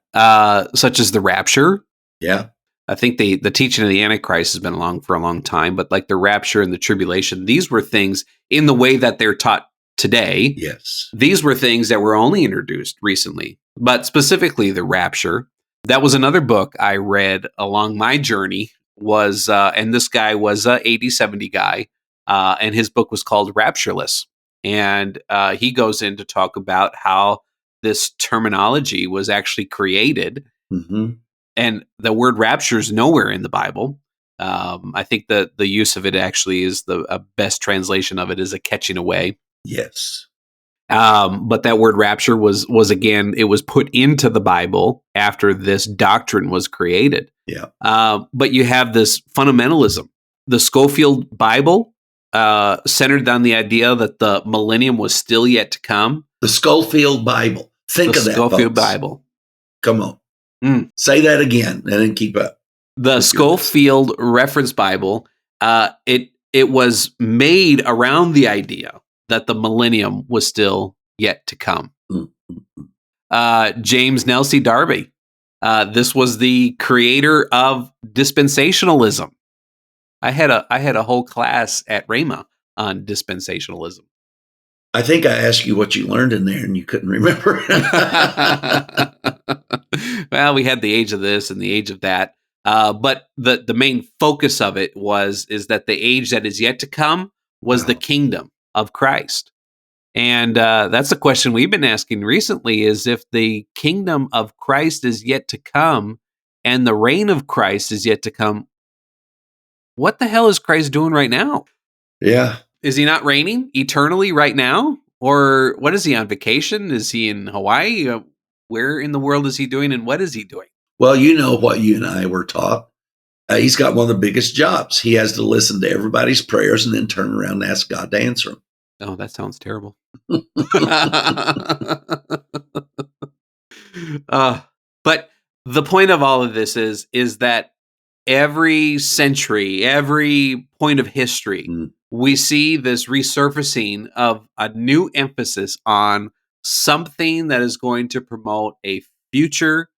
Such as the rapture Yeah. I think the teaching of the Antichrist has been along for a long time, but like the rapture and the tribulation, these were things in the way that they're taught today. Yes. These were things that were only introduced recently, but specifically the rapture. That was another book I read along my journey was, and this guy was a 80, 70 guy, and his book was called Raptureless. And he goes in to talk about how this terminology was actually created. Mm-hmm. And the word rapture is nowhere in the Bible. I think the use of it actually is the best translation of it is a catching away. Yes. But that word rapture was again, it was put into the Bible after this doctrine was created. Yeah. But you have this fundamentalism. The Schofield Bible centered on the idea that the millennium was still yet to come. The Schofield Bible. Think of that, Schofield folks. Bible. Come on. Say that again and then keep up. The Schofield Reference Bible, it was made around the idea that the millennium was still yet to come. James Nelsie Darby, this was the creator of dispensationalism. I had a whole class at Rhema on dispensationalism. I think I asked you what you learned in there and you couldn't remember. Well, we had the age of this and the age of that. But the main focus of it is that the age that is yet to come was the kingdom of Christ. And that's a question we've been asking recently is if the kingdom of Christ is yet to come and the reign of Christ is yet to come, what the hell is Christ doing right now? Yeah. Is he not reigning eternally right now? Or what is he on vacation? Is he in Hawaii? Where in the world is he doing and what is he doing? Well, you know what you and I were taught. He's got one of the biggest jobs. He has to listen to everybody's prayers and then turn around and ask God to answer them. Oh, that sounds terrible. But the point of all of this is that every century, every point of history, we see this resurfacing of a new emphasis on something that is going to promote a future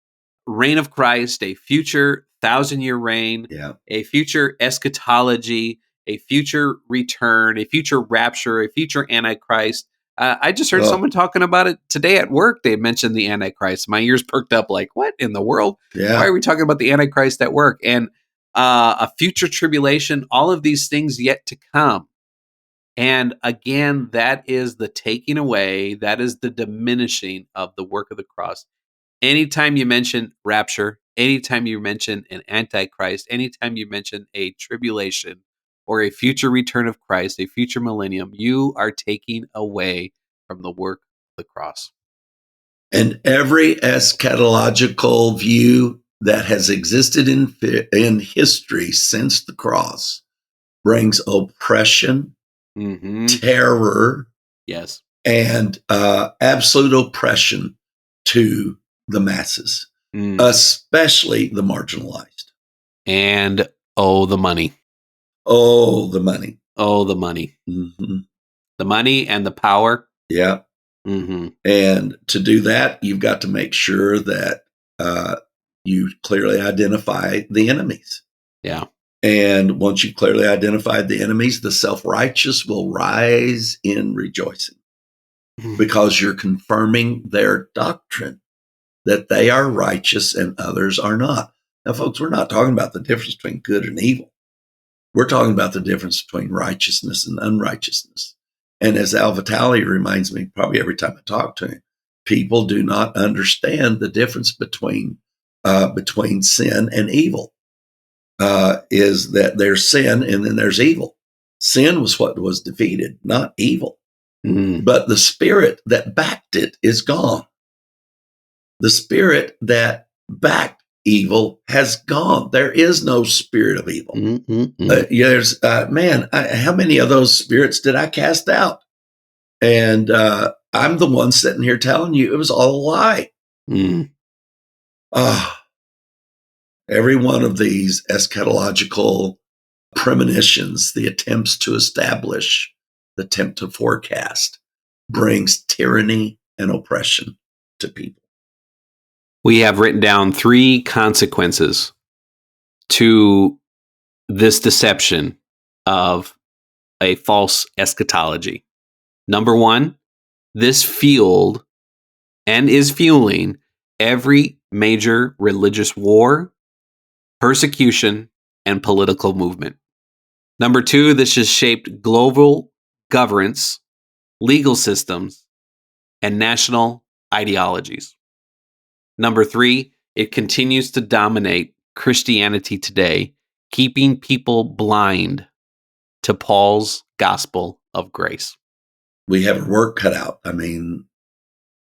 reign of Christ, a future 1,000-year reign, a future eschatology, a future return, a future rapture, a future Antichrist. I just heard someone talking about it today at work. They mentioned the Antichrist. My ears perked up like, what in the world? Yeah. Why are we talking about the Antichrist at work? And a future tribulation, all of these things yet to come. And again, that is the taking away, that is the diminishing of the work of the cross. Anytime you mention rapture, anytime you mention an Antichrist, anytime you mention a tribulation or a future return of Christ, a future millennium, you are taking away from the work of the cross. And every eschatological view that has existed in history since the cross brings oppression, terror, yes, and absolute oppression to the masses, especially the marginalized. And the money. Oh, the money. Oh, the money. The money and the power. Yeah. And to do that, you've got to make sure that you clearly identify the enemies. Yeah. And once you clearly identified the enemies, the self-righteous will rise in rejoicing because you're confirming their doctrine that they are righteous and others are not. Now, folks, we're not talking about the difference between good and evil. We're talking about the difference between righteousness and unrighteousness. And as Al Vitale reminds me probably every time I talk to him, people do not understand the difference between sin and evil. Is that there's sin and then there's evil. Sin was what was defeated, not evil. But the spirit that backed it is gone. The spirit that backed evil has gone. There is no spirit of evil. There's how many of those spirits did I cast out? And I'm the one sitting here telling you it was all a lie. Every one of these eschatological premonitions, the attempts to establish, the attempt to forecast, brings tyranny and oppression to people. We have written down 3 consequences to this deception of a false eschatology. Number one, this fueled and is fueling every major religious war, persecution, and political movement. Number two, this has shaped global governance, legal systems, and national ideologies. Number three, it continues to dominate Christianity today, keeping people blind to Paul's gospel of grace. We have our work cut out. I mean,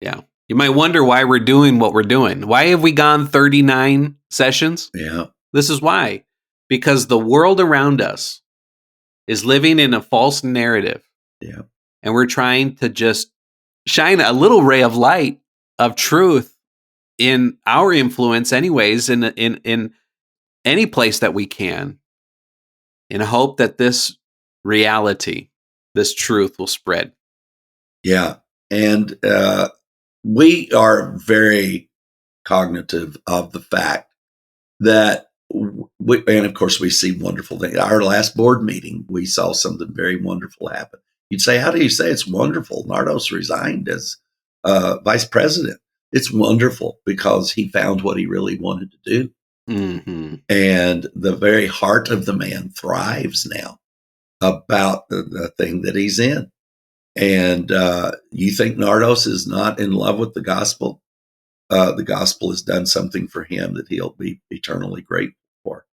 yeah. You might wonder why we're doing what we're doing. Why have we gone 39 sessions? Yeah. This is why. Because the world around us is living in a false narrative. Yeah. And we're trying to just shine a little ray of light of truth in our influence anyways, in any place that we can, in hope that this reality, this truth will spread. Yeah. And we are very cognitive of the fact that, and of course we see wonderful things. Our last board meeting, we saw something very wonderful happen. You'd say, how do you say it's wonderful? Nardos resigned as vice president. It's wonderful because he found what he really wanted to do. Mm-hmm. And the very heart of the man thrives now about the thing that he's in. And you think Nardos is not in love with the gospel? The gospel has done something for him that he'll be eternally grateful for.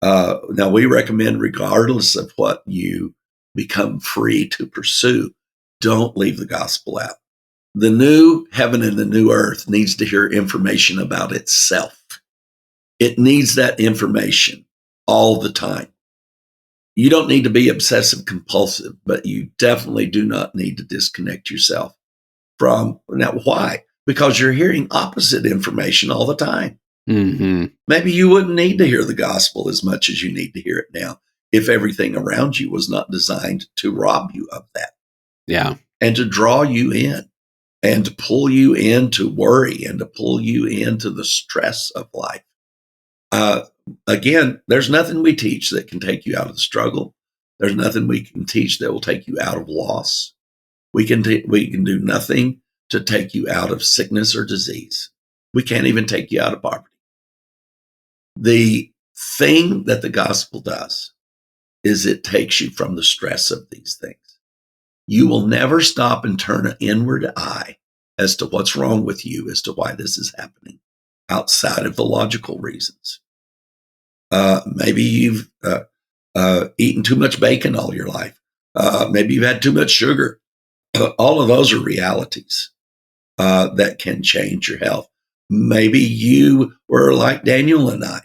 Now, we recommend, regardless of what you become free to pursue, don't leave the gospel out. The new heaven and the new earth needs to hear information about itself. It needs that information all the time. You don't need to be obsessive compulsive, but you definitely do not need to disconnect yourself from. Now, why? Because you're hearing opposite information all the time. Mm-hmm. Maybe you wouldn't need to hear the gospel as much as you need to hear it now if everything around you was not designed to rob you of that. Yeah. And to draw you in and to pull you into worry and to pull you into the stress of life. Again, there's nothing we teach that can take you out of the struggle. There's nothing we can teach that will take you out of loss. We can do nothing to take you out of sickness or disease. We can't even take you out of poverty. The thing that the gospel does is it takes you from the stress of these things. You will never stop and turn an inward eye as to what's wrong with you, as to why this is happening, outside of the logical reasons. Maybe you've eaten too much bacon all your life. Maybe you've had too much sugar. All of those are realities that can change your health. Maybe you were like Daniel and I,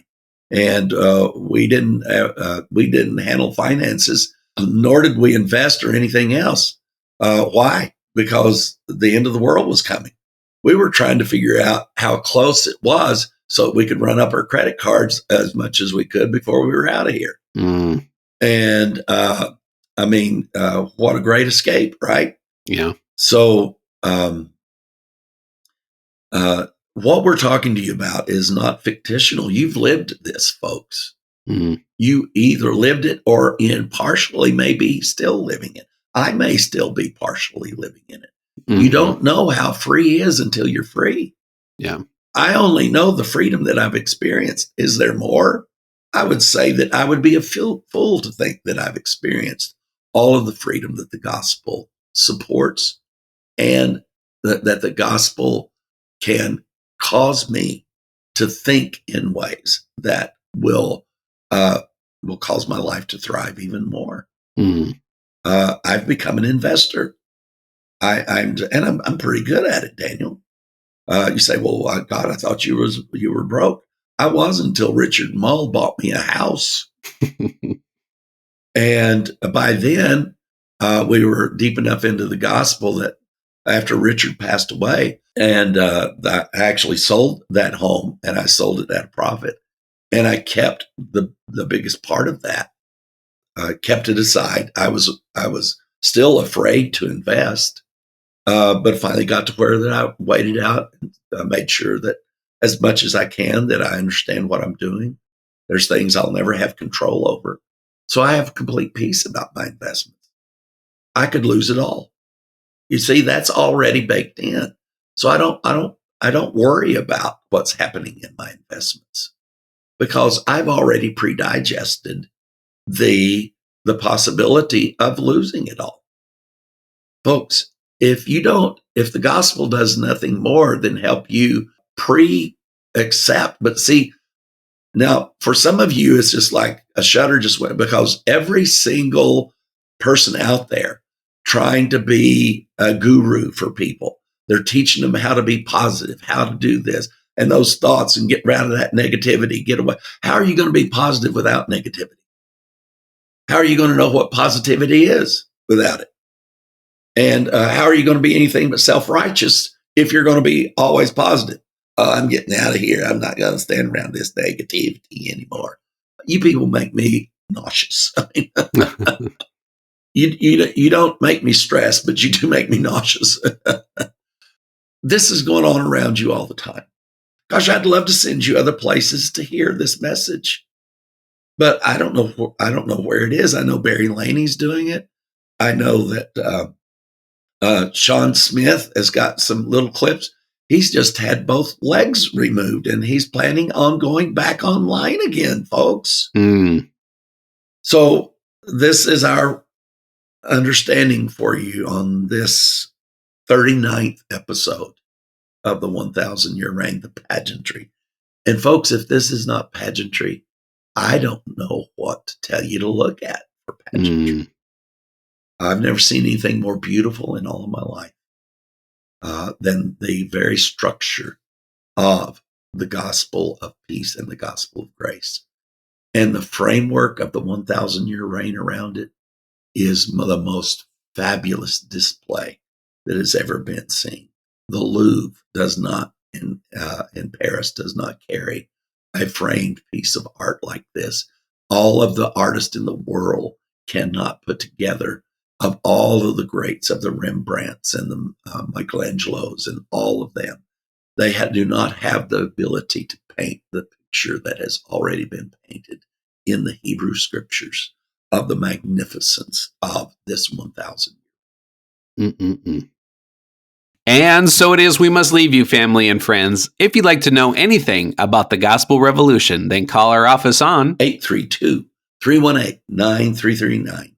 and we didn't handle finances, nor did we invest or anything else. Why? Because the end of the world was coming. We were trying to figure out how close it was so we could run up our credit cards as much as we could before we were out of here. Mm. And what a great escape, right? Yeah. So what we're talking to you about is not fictional. You've lived this, folks. Mm. You either lived it or in partially maybe still living it. I may still be partially living in it. Mm-hmm. You don't know how free is until you're free. Yeah. I only know the freedom that I've experienced. Is there more? I would say that I would be a fool to think that I've experienced all of the freedom that the gospel supports, and that the gospel can cause me to think in ways that will cause my life to thrive even more. Mm. I've become an investor. I'm pretty good at it, Daniel. You say, well, God, I thought you were broke. I was until Richard Mull bought me a house. And by then, we were deep enough into the gospel that after Richard passed away, and I actually sold that home, and I sold it at a profit. And I kept the biggest part of that. I kept it aside. I was still afraid to invest, but finally got to where that I waited out and made sure that as much as I can that I understand what I'm doing. There's things I'll never have control over. So I have complete peace about my investments. I could lose it all. You see, that's already baked in. So I don't worry about what's happening in my investments because I've already pre-digested the possibility of losing it all. Folks, if the gospel does nothing more than help you pre-accept, but see, now for some of you, it's just like a shutter just went because every single person out there trying to be a guru for people, they're teaching them how to be positive, how to do this, and those thoughts and get rid of that negativity, get away. How are you going to be positive without negativity? How are you going to know what positivity is without it? And how are you going to be anything but self-righteous if you're going to be always positive? I'm getting out of here. I'm not going to stand around this negativity anymore. You people make me nauseous. I mean, you don't make me stressed, but you do make me nauseous. This is going on around you all the time. Gosh, I'd love to send you other places to hear this message, but I don't know where it is. I know Barry Laney's doing it. I know that Sean Smith has got some little clips. He's just had both legs removed, and he's planning on going back online again, folks. So this is our understanding for you on this 39th episode of the 1,000-year reign, the pageantry. And folks, if this is not pageantry, I don't know what to tell you to look at for pageantry. I've never seen anything more beautiful in all of my life than the very structure of the gospel of peace and the gospel of grace. And the framework of the 1,000-year reign around it is the most fabulous display that has ever been seen. The Louvre does not, in Paris, does not carry a framed piece of art like this. All of the artists in the world cannot put together of all of the greats of the Rembrandts and the Michelangelos and all of them. They do not have the ability to paint the picture that has already been painted in the Hebrew scriptures of the magnificence of this 1,000 years. And so it is we must leave you, family and friends. If you'd like to know anything about the Gospel Revolution, then call our office on 832-318-9339.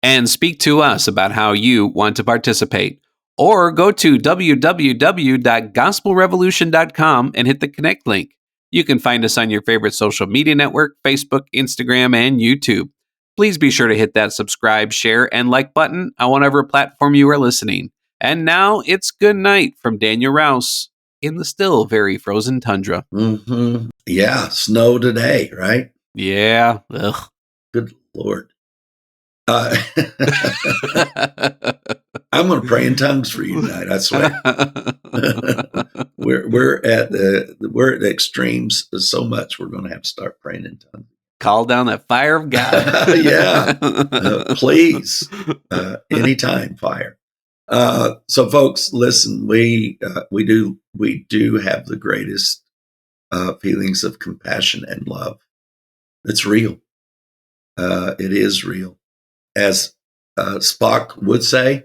And speak to us about how you want to participate. Or go to www.gospelrevolution.com and hit the connect link. You can find us on your favorite social media network, Facebook, Instagram, and YouTube. Please be sure to hit that subscribe, share, and like button on whatever platform you are listening. And now it's good night from Daniel Rouse in the still very frozen tundra. Yeah, snow today, right? Yeah. Ugh. Good Lord. I'm going to pray in tongues for you tonight, I swear. we're at the extremes so much we're going to have to start praying in tongues. Call down that fire of God. Yeah. Please. Anytime fire. So folks, listen, we do have the greatest feelings of compassion and love. It's real. It is real. As Spock would say,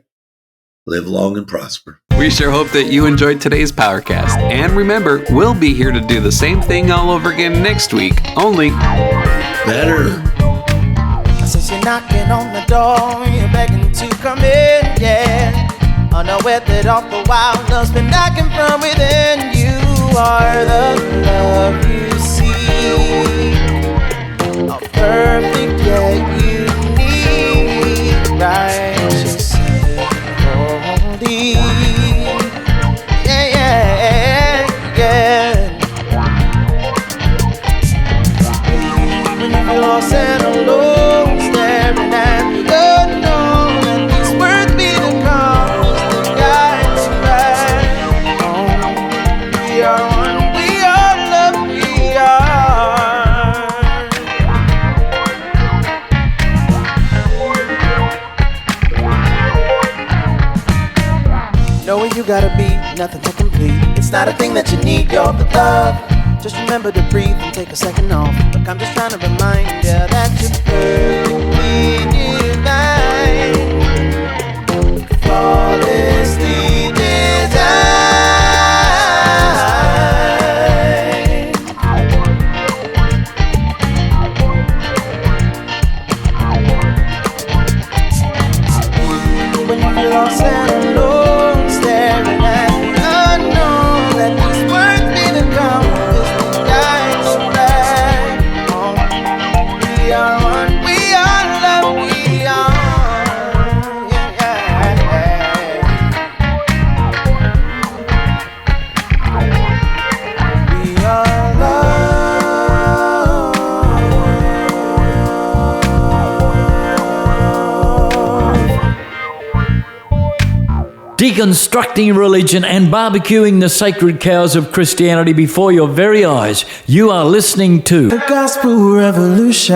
live long and prosper. We sure hope that you enjoyed today's Powercast. And remember, we'll be here to do the same thing all over again next week, only better. Since you're knocking on the door, you're begging to come in, yeah. Unaware that all the while love's been knocking from within. You are the love you seek, a perfect yet unique, righteous, holy. Yeah, yeah, yeah. Even if you're lost and alone, staring at the unknown, let these words be the cause that guides you back home. We are one, we are love, we are. Know where you gotta be, nothing to complete. It's not a thing that you need, you're the love. Just remember to breathe and take a second off. Look, I'm just trying to remind you that you're perfectly divine, flawlessly designed. When you feel lost and alone, staring at the unknown, let these words be the compass that guides you back home. We are one, we are love, we are we are love. Deconstructing religion and barbecuing the sacred cows of Christianity before your very eyes. You are listening to The Gospel Revolution.